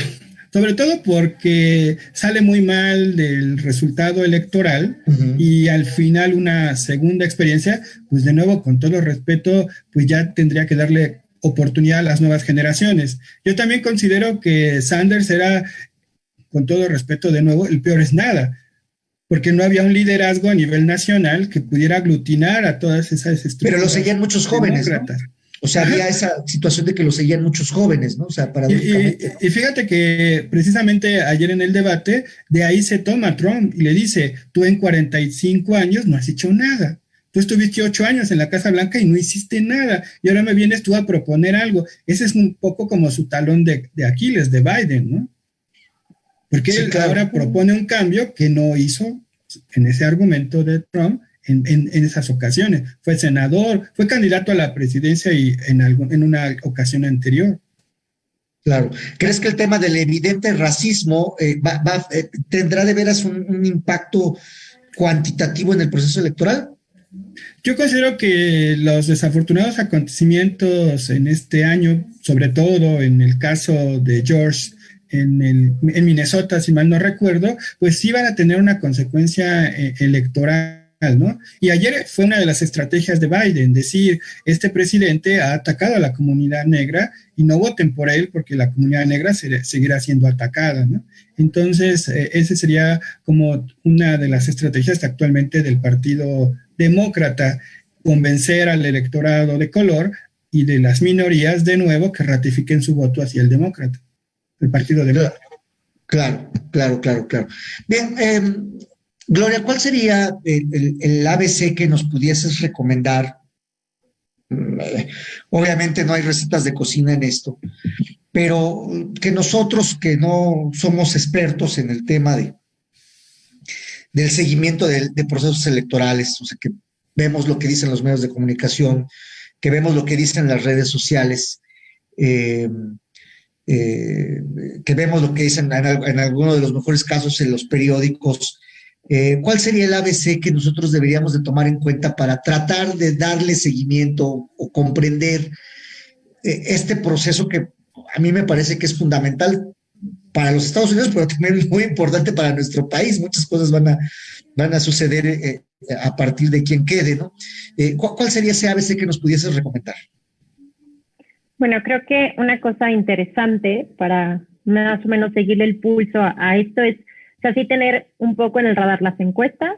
Sobre todo porque sale muy mal del resultado electoral y al final una segunda experiencia, pues de nuevo, con todo respeto, pues ya tendría que darle oportunidad a las nuevas generaciones. Yo también considero que Sanders era, con todo respeto de nuevo, el peor es nada, porque no había un liderazgo a nivel nacional que pudiera aglutinar a todas esas estructuras. Pero lo seguían muchos jóvenes, ¿no? O sea, había esa situación de que lo seguían muchos jóvenes, ¿no? O sea, paradójicamente. Y fíjate que precisamente ayer en el debate, de ahí se toma Trump y le dice, tú en 45 años no has hecho nada. Tú estuviste 8 años en la Casa Blanca y no hiciste nada. Y ahora me vienes tú a proponer algo. Ese es un poco como su talón de Aquiles de Biden, ¿no? Porque sí, él ahora propone un cambio que no hizo en ese argumento de Trump en esas ocasiones. Fue senador, fue candidato a la presidencia y en una ocasión anterior. Claro. ¿Crees que el tema del evidente racismo tendrá de veras un impacto cuantitativo en el proceso electoral? Yo considero que los desafortunados acontecimientos en este año, sobre todo en el caso de George en Minnesota, si mal no recuerdo, pues sí van a tener una consecuencia electoral, ¿no? Y ayer fue una de las estrategias de Biden, decir, este presidente ha atacado a la comunidad negra y no voten por él porque la comunidad negra seguirá siendo atacada, ¿no? Entonces, ese sería como una de las estrategias actualmente del Partido Demócrata, convencer al electorado de color y de las minorías de nuevo que ratifiquen su voto hacia el demócrata, el Partido Demócrata. Claro. Bien, Gloria, ¿cuál sería el ABC que nos pudieses recomendar? Obviamente no hay recetas de cocina en esto, pero que nosotros que no somos expertos en el tema del seguimiento de procesos electorales, o sea, que vemos lo que dicen los medios de comunicación, que vemos lo que dicen las redes sociales, que vemos lo que dicen en algunos de los mejores casos en los periódicos. ¿Cuál sería el ABC que nosotros deberíamos de tomar en cuenta para tratar de darle seguimiento o comprender este proceso que a mí me parece que es fundamental para los Estados Unidos, pero también es muy importante para nuestro país? Muchas cosas van a suceder a partir de quien quede, ¿no? ¿Cuál sería ese ABC que nos pudieses recomendar? Bueno, creo que una cosa interesante para más o menos seguirle el pulso a esto es, o sea, sí tener un poco en el radar las encuestas,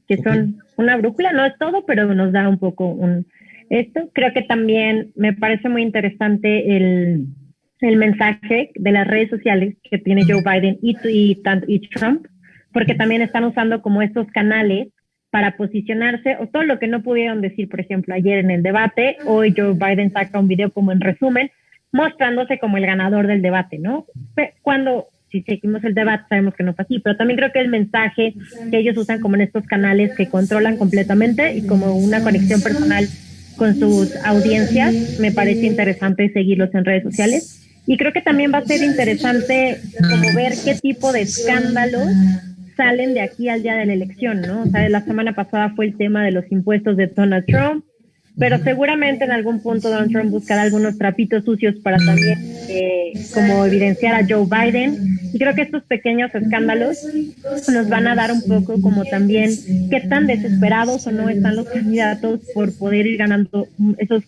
que son una brújula, no es todo, pero nos da un poco esto. Creo que también me parece muy interesante el mensaje de las redes sociales que tiene Joe Biden y Trump, porque también están usando como estos canales para posicionarse, o todo lo que no pudieron decir, por ejemplo, ayer en el debate. Hoy Joe Biden saca un video como en resumen, mostrándose como el ganador del debate, ¿no? Cuando, si seguimos el debate, sabemos que no fue así, pero también creo que el mensaje que ellos usan como en estos canales que controlan completamente y como una conexión personal con sus audiencias, me parece interesante seguirlos en redes sociales. Y creo que también va a ser interesante como ver qué tipo de escándalos salen de aquí al día de la elección, ¿no? O sea, la semana pasada fue el tema de los impuestos de Donald Trump, pero seguramente en algún punto Donald Trump buscará algunos trapitos sucios para también como evidenciar a Joe Biden. Y creo que estos pequeños escándalos nos van a dar un poco como también qué tan desesperados o no están los candidatos por poder ir ganando esos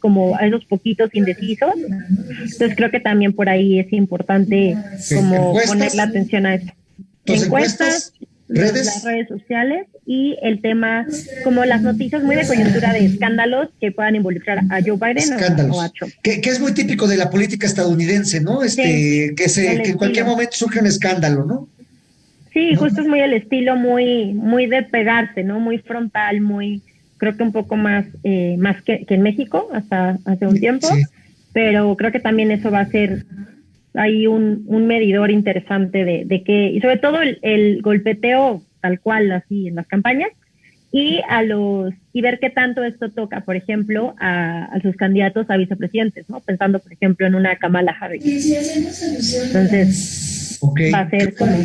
poquitos indecisos. Entonces creo que también por ahí es importante como poner la atención a eso. Encuestas, las redes sociales y el tema, como las noticias muy de coyuntura de escándalos que puedan involucrar a Joe Biden o a Trump. Que es muy típico de la política estadounidense, ¿no? Que en cualquier momento surge un escándalo, ¿no? Sí, justo es muy el estilo, muy de pegarse, ¿no? Muy frontal, creo que un poco más que en México hasta hace un tiempo, pero creo que también eso va a ser hay un medidor interesante de que, y sobre todo el golpeteo tal cual así en las campañas, y ver qué tanto esto toca, por ejemplo, a sus candidatos a vicepresidentes, ¿no? Pensando, por ejemplo, en una Kamala Harris. Entonces, va a ser como...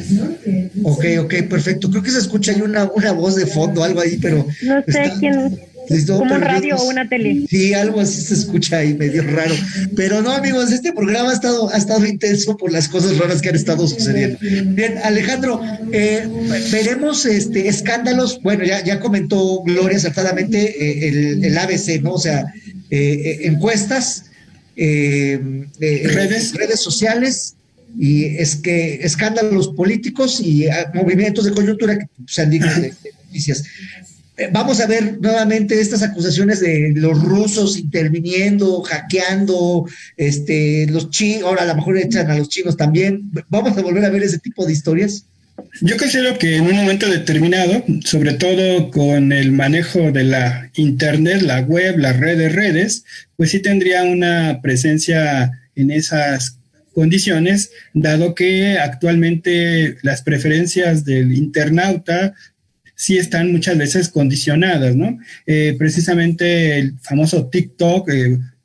Ok, perfecto. Creo que se escucha ahí una voz de fondo, algo ahí, pero... No sé quién... Como un radio o una tele. Sí, algo así se escucha ahí medio raro. Pero no, amigos, este programa ha estado intenso por las cosas raras que han estado sucediendo. Bien, Alejandro, veremos escándalos. Bueno, ya comentó Gloria acertadamente el ABC, ¿no? O sea, encuestas, redes sociales, y es que escándalos políticos y movimientos de coyuntura que sean dignos de noticias. Vamos a ver nuevamente estas acusaciones de los rusos interviniendo, hackeando, ahora a lo mejor echan a los chinos también. ¿Vamos a volver a ver ese tipo de historias? Yo considero que en un momento determinado, sobre todo con el manejo de la internet, la web, las redes, pues sí tendría una presencia en esas condiciones, dado que actualmente las preferencias del internauta sí están muchas veces condicionadas, ¿no? Precisamente el famoso TikTok,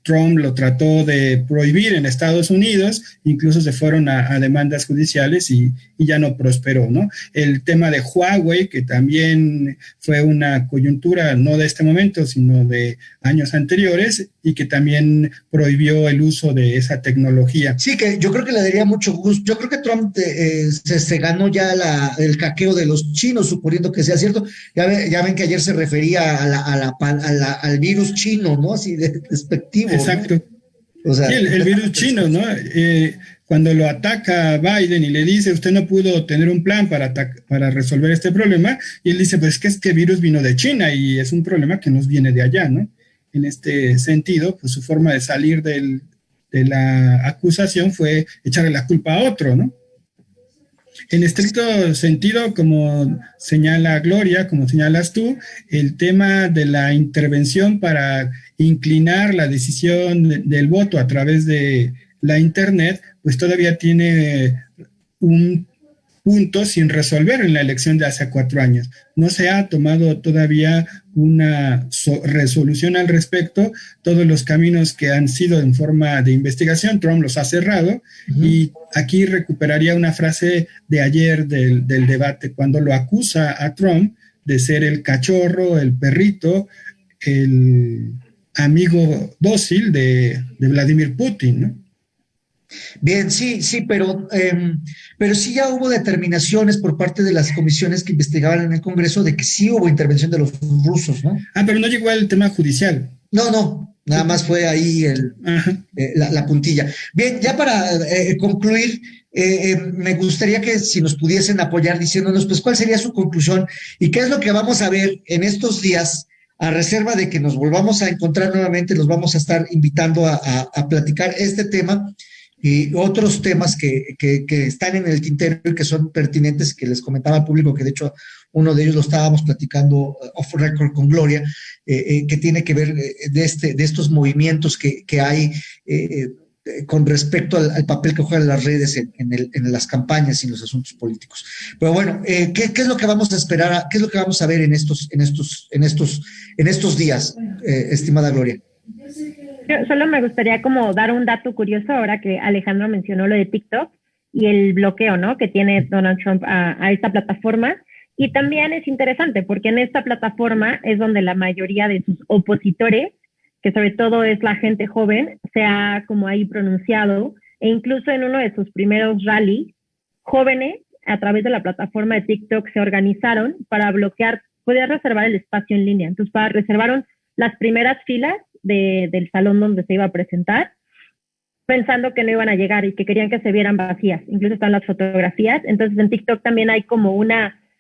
Trump lo trató de prohibir en Estados Unidos, incluso se fueron a demandas judiciales y ya no prosperó, ¿no? El tema de Huawei, que también fue una coyuntura no de este momento, sino de años anteriores, y que también prohibió el uso de esa tecnología. Sí, que yo creo que le daría mucho gusto. Yo creo que Trump se ganó ya el hackeo de los chinos, suponiendo que sea cierto. Ya ven que ayer se refería al virus chino, ¿no? Así despectivo. Exacto. ¿No? O sea, sí, el virus chino, ¿no? Cuando lo ataca Biden y le dice, usted no pudo tener un plan para resolver este problema, y él dice, pues es que este virus vino de China y es un problema que nos viene de allá, ¿no? En este sentido, pues su forma de salir de la acusación fue echarle la culpa a otro, ¿no? En estricto sentido, como señala Gloria, como señalas tú, el tema de la intervención para inclinar la decisión del voto a través de la internet, pues todavía tiene un puntos sin resolver en la elección de hace 4 años. No se ha tomado todavía una resolución al respecto. Todos los caminos que han sido en forma de investigación, Trump los ha cerrado. Y aquí recuperaría una frase de ayer del debate, cuando lo acusa a Trump de ser el cachorro, el perrito, el amigo dócil de Vladimir Putin, ¿no? Bien, sí, pero sí ya hubo determinaciones por parte de las comisiones que investigaban en el Congreso de que sí hubo intervención de los rusos, ¿no? Pero no llegó al tema judicial. No, nada más fue ahí la puntilla. Bien, ya para concluir, me gustaría que si nos pudiesen apoyar diciéndonos, pues, cuál sería su conclusión y qué es lo que vamos a ver en estos días, a reserva de que nos volvamos a encontrar nuevamente, los vamos a estar invitando a platicar este tema y otros temas que están en el tintero y que son pertinentes, que les comentaba al público, que de hecho uno de ellos lo estábamos platicando off record con Gloria, que tiene que ver de estos movimientos que hay con respecto al papel que juegan las redes en las campañas y en los asuntos políticos. Pero bueno, ¿qué es lo que vamos a esperar? ¿Qué es lo que vamos a ver en estos días, estimada Gloria? Yo solo me gustaría como dar un dato curioso ahora que Alejandro mencionó lo de TikTok y el bloqueo, ¿no?, que tiene Donald Trump a esta plataforma. Y también es interesante porque en esta plataforma es donde la mayoría de sus opositores, que sobre todo es la gente joven, se ha como ahí pronunciado, e incluso en uno de sus primeros rallies, jóvenes a través de la plataforma de TikTok se organizaron para bloquear, poder reservar el espacio en línea. Entonces reservaron las primeras filas del salón donde se iba a presentar, pensando que no iban a llegar y que querían que se vieran vacías. Incluso están las fotografías. Entonces en TikTok también hay como un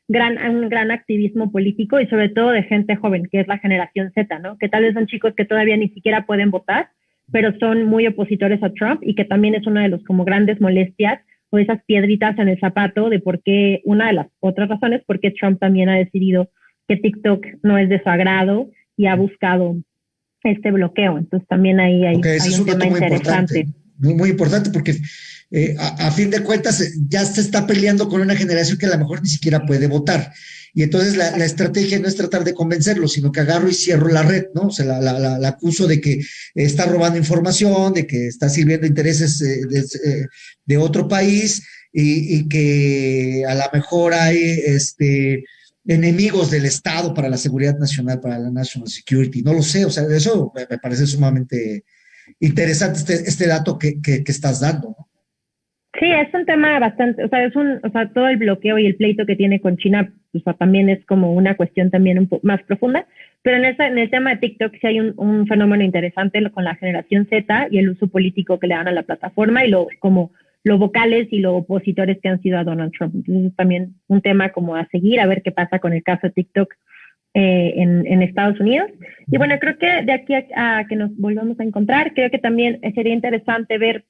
gran activismo político y sobre todo de gente joven, que es la generación Z, ¿no? Que tal vez son chicos que todavía ni siquiera pueden votar, pero son muy opositores a Trump y que también es una de los como grandes molestias o esas piedritas en el zapato de por qué, una de las otras razones por qué Trump también ha decidido que TikTok no es de su agrado y ha buscado este bloqueo. Entonces también ahí hay un tema interesante. Muy importante porque a fin de cuentas ya se está peleando con una generación que a lo mejor ni siquiera puede votar. Y entonces la estrategia no es tratar de convencerlo, sino que agarro y cierro la red, ¿no? O sea, la acuso de que está robando información, de que está sirviendo intereses de otro país y que a lo mejor hay enemigos del Estado para la seguridad nacional, para la national security. No lo sé, o sea, eso me parece sumamente interesante este dato que estás dando, ¿no? Sí, es un tema bastante, o sea, todo el bloqueo y el pleito que tiene con China, pues, también es como una cuestión también un poco más profunda, pero en el tema de TikTok sí hay un fenómeno interesante con la generación Z y el uso político que le dan a la plataforma y lo vocales y los opositores que han sido a Donald Trump. Entonces es también un tema como a seguir, a ver qué pasa con el caso de TikTok en Estados Unidos. Y bueno, creo que de aquí a que nos volvamos a encontrar, creo que también sería interesante ver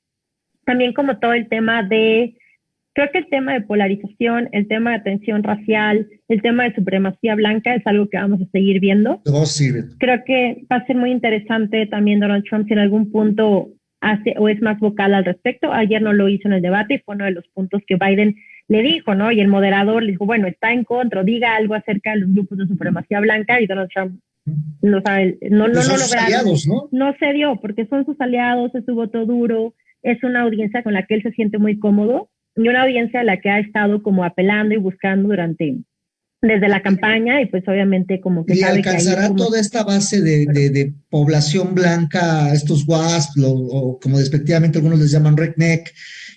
también como todo el tema creo que el tema de polarización, el tema de tensión racial, el tema de supremacía blanca es algo que vamos a seguir viendo. Creo que va a ser muy interesante también Donald Trump si en algún punto hace o es más vocal al respecto. Ayer no lo hizo en el debate y fue uno de los puntos que Biden le dijo, ¿no? Y el moderador le dijo, bueno, está en contra, diga algo acerca de los grupos de supremacía blanca, y Donald Trump no lograron, aliados, ¿no? No se dio, porque son sus aliados, es su voto duro, es una audiencia con la que él se siente muy cómodo y una audiencia a la que ha estado como apelando y buscando desde la campaña y pues obviamente como que... ¿Y sabe alcanzará que toda esta base de población blanca, estos WASP, o como despectivamente algunos les llaman redneck,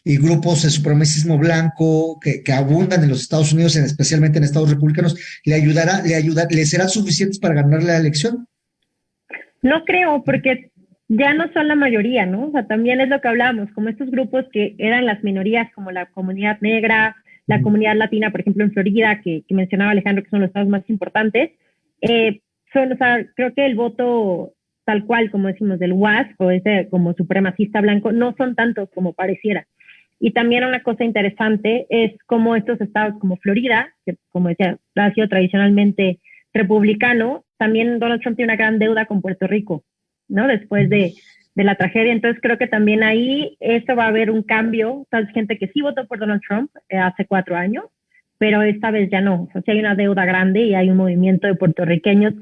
y grupos de supremacismo blanco que abundan en los Estados Unidos, especialmente en estados republicanos, le serán suficientes para ganar la elección? No creo, porque ya no son la mayoría, ¿no? O sea, también es lo que hablamos, como estos grupos que eran las minorías, como la comunidad negra, la comunidad latina, por ejemplo, en Florida, que mencionaba Alejandro, que son los estados más importantes, o sea, creo que el voto tal cual, como decimos, del WASP, o ese como supremacista blanco, no son tantos como pareciera. Y también una cosa interesante es cómo estos estados como Florida, que como decía, ha sido tradicionalmente republicano, también Donald Trump tiene una gran deuda con Puerto Rico, ¿no? Después de de la tragedia. Entonces creo que también ahí esto va a haber un cambio. Tal vez gente que sí votó por Donald Trump hace 4 años, pero esta vez ya no. O sea, sí hay una deuda grande y hay un movimiento de puertorriqueños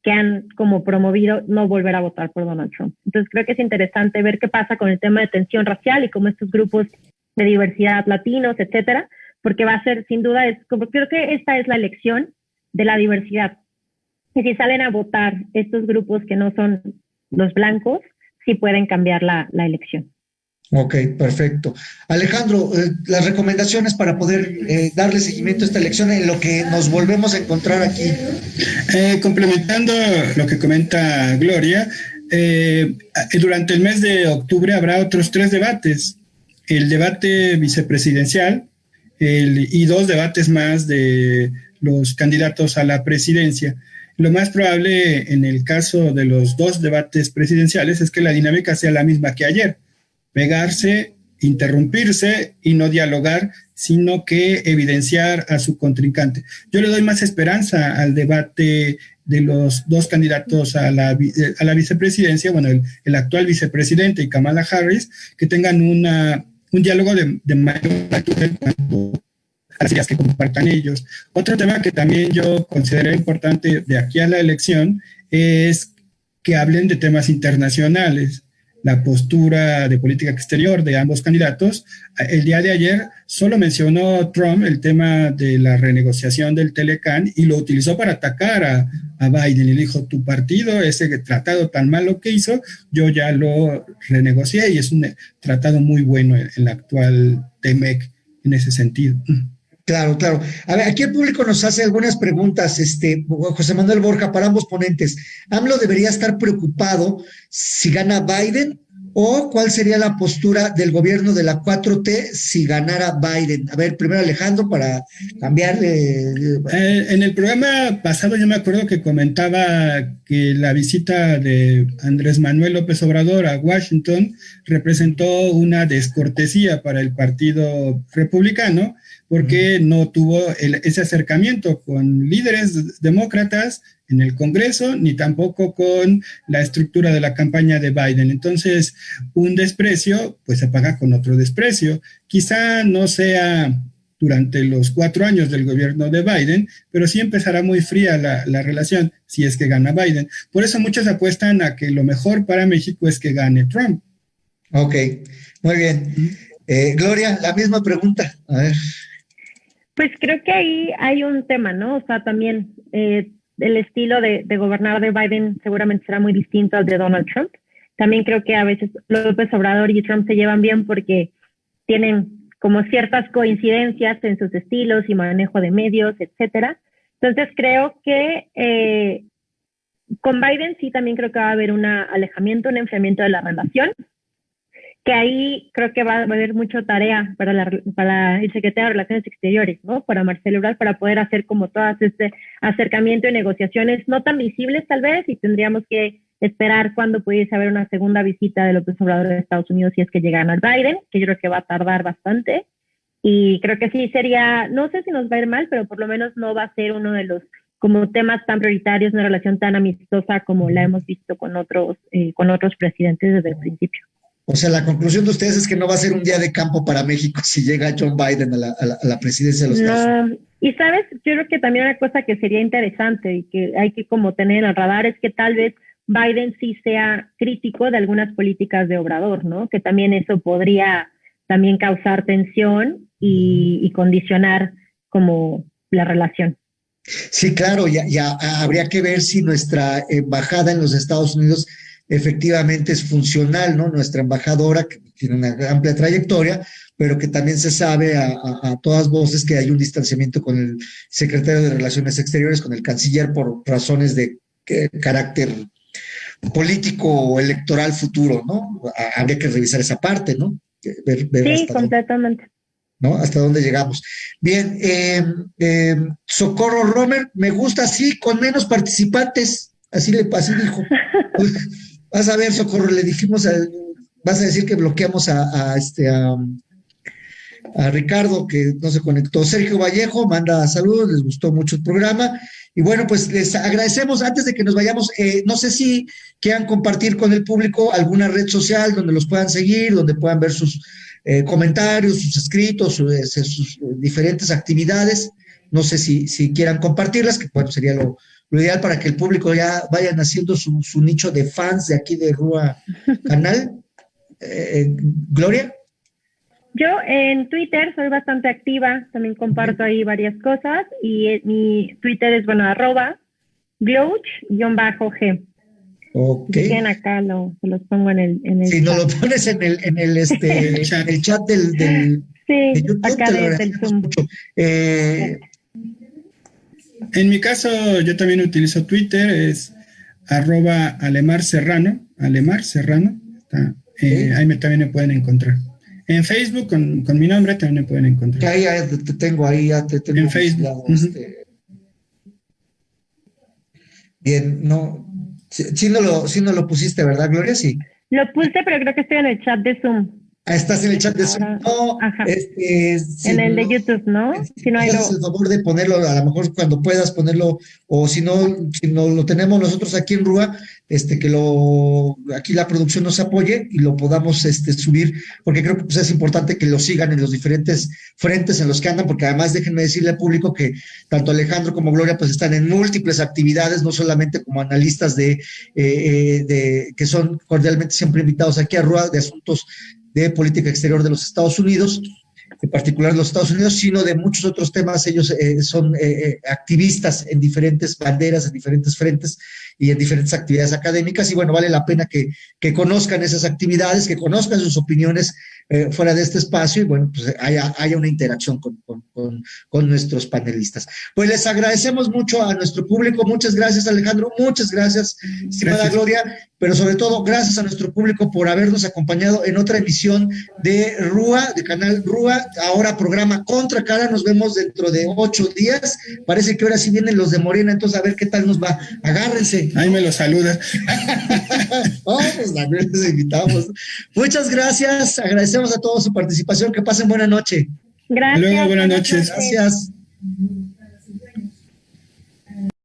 que han como promovido no volver a votar por Donald Trump. Entonces creo que es interesante ver qué pasa con el tema de tensión racial y cómo estos grupos de diversidad latinos, etcétera, porque va a ser, sin duda, creo que esta es la elección de la diversidad. Y si salen a votar estos grupos que no son los blancos, sí pueden cambiar la elección. Ok, perfecto. Alejandro, las recomendaciones para poder darle seguimiento a esta elección en lo que nos volvemos a encontrar aquí. Complementando lo que comenta Gloria, durante el mes de octubre habrá otros 3 debates. El debate vicepresidencial y 2 debates más de los candidatos a la presidencia. Lo más probable en el caso de los 2 debates presidenciales es que la dinámica sea la misma que ayer. Pegarse, interrumpirse y no dialogar, sino que evidenciar a su contrincante. Yo le doy más esperanza al debate de los 2 candidatos a la vicepresidencia, bueno, el actual vicepresidente y Kamala Harris, que tengan un diálogo de mayor altura en cuanto a las ideas que compartan ellos. Otro tema que también yo considero importante de aquí a la elección es que hablen de temas internacionales. La postura de política exterior de ambos candidatos. El día de ayer solo mencionó Trump el tema de la renegociación del Telecán y lo utilizó para atacar a Biden. Y le dijo, tu partido, ese tratado tan malo que hizo, yo ya lo renegocié y es un tratado muy bueno el actual TMEC en ese sentido. Claro, claro. A ver, aquí el público nos hace algunas preguntas, José Manuel Borja, para ambos ponentes. ¿AMLO debería estar preocupado si gana Biden o cuál sería la postura del gobierno de la 4T si ganara Biden? A ver, primero Alejandro, para cambiarle. En el programa pasado yo me acuerdo que comentaba que la visita de Andrés Manuel López Obrador a Washington representó una descortesía para el Partido Republicano, porque no tuvo ese acercamiento con líderes demócratas en el Congreso, ni tampoco con la estructura de la campaña de Biden. Entonces, un desprecio, pues se paga con otro desprecio. Quizá no sea durante los 4 años del gobierno de Biden, pero sí empezará muy fría la relación si es que gana Biden. Por eso muchos apuestan a que lo mejor para México es que gane Trump. Ok, muy bien. Gloria, la misma pregunta. A ver. Pues creo que ahí hay un tema, ¿no? O sea, también el estilo de gobernar de Biden seguramente será muy distinto al de Donald Trump. También creo que a veces López Obrador y Trump se llevan bien porque tienen como ciertas coincidencias en sus estilos y manejo de medios, etcétera. Entonces creo que con Biden sí también creo que va a haber un alejamiento, un enfriamiento de la relación, que ahí creo que va a haber mucha tarea para el secretario de Relaciones Exteriores, ¿no? Para Marcelo Ebrard, para poder hacer como todo este acercamiento y negociaciones no tan visibles tal vez, y tendríamos que esperar cuándo pudiese haber una segunda visita de López Obrador a Estados Unidos si es que llegan al Biden, que yo creo que va a tardar bastante, y creo que sí sería, no sé si nos va a ir mal, pero por lo menos no va a ser uno de los como temas tan prioritarios, una relación tan amistosa como la hemos visto con otros presidentes desde el principio. O sea, la conclusión de ustedes es que no va a ser un día de campo para México si llega John Biden a la presidencia de los Estados Unidos. Y sabes, yo creo que también una cosa que sería interesante y que hay que como tener en el radar es que tal vez Biden sí sea crítico de algunas políticas de Obrador, ¿no? Que también eso podría también causar tensión y condicionar como la relación. Sí, claro, ya habría que ver si nuestra embajada en los Estados Unidos efectivamente es funcional, ¿no? Nuestra embajadora, que tiene una amplia trayectoria, pero que también se sabe a todas voces que hay un distanciamiento con el secretario de Relaciones Exteriores, con el canciller, por razones de carácter político o electoral futuro, ¿no? Habría que revisar esa parte, ¿no? Ver sí, completamente. ¿No? Hasta dónde llegamos. Bien, Socorro Romer, me gusta así, con menos participantes, así dijo. Vas a ver, Socorro, le dijimos, vas a decir que bloqueamos a Ricardo, que no se conectó. Sergio Vallejo manda saludos, les gustó mucho el programa. Y bueno, pues les agradecemos. Antes de que nos vayamos, no sé si quieran compartir con el público alguna red social donde los puedan seguir, donde puedan ver sus comentarios, sus escritos, sus diferentes actividades. No sé si quieran compartirlas, que bueno, sería lo ideal para que el público ya vayan haciendo su nicho de fans de aquí de Rúa Canal. Gloria. Yo en Twitter soy bastante activa, también comparto ahí varias cosas y mi Twitter es, @Glouch_G. Ok. Bien, acá se los pongo en el si chat. nos lo pones en el chat de YouTube, acá te lo del agradecemos Zoom. mucho. En mi caso, yo también utilizo Twitter, es @AlemarSerrano, Alemar Serrano, ahí también me pueden encontrar. En Facebook, con mi nombre, también me pueden encontrar. Que ahí ya te tengo. En Facebook. Bien, no, sí no lo pusiste, ¿verdad, Gloria? Sí. Lo puse, pero creo que estoy en el chat de Zoom. Estás en el chat de Zoom. No, en el de YouTube, ¿no? Si no haces el favor de ponerlo, a lo mejor cuando puedas ponerlo, o si no lo tenemos nosotros aquí en Rúa, que aquí la producción nos apoye y lo podamos subir, porque creo que pues, es importante que lo sigan en los diferentes frentes en los que andan, porque además déjenme decirle al público que tanto Alejandro como Gloria pues están en múltiples actividades, no solamente como analistas que son cordialmente siempre invitados aquí a Rúa de asuntos de política exterior de los Estados Unidos, en particular de los Estados Unidos, sino de muchos otros temas. Ellos son activistas en diferentes banderas, en diferentes frentes y en diferentes actividades académicas, y bueno, vale la pena que conozcan esas actividades, que conozcan sus opiniones fuera de este espacio, y bueno, pues haya una interacción con nuestros panelistas. Pues les agradecemos mucho a nuestro público. Muchas gracias, Alejandro, muchas gracias, estimada Gloria, pero sobre todo gracias a nuestro público por habernos acompañado en otra emisión de Rúa, de Canal Rúa, ahora programa Contracara. Nos vemos dentro de 8 días, parece que ahora sí vienen los de Morena, entonces a ver qué tal nos va. Agárrense. Ahí me lo saluda. Pues también les invitamos. Muchas gracias, agradecemos a todos su participación, que pasen buena noche. Gracias. Hasta luego, buenas noches. Gracias.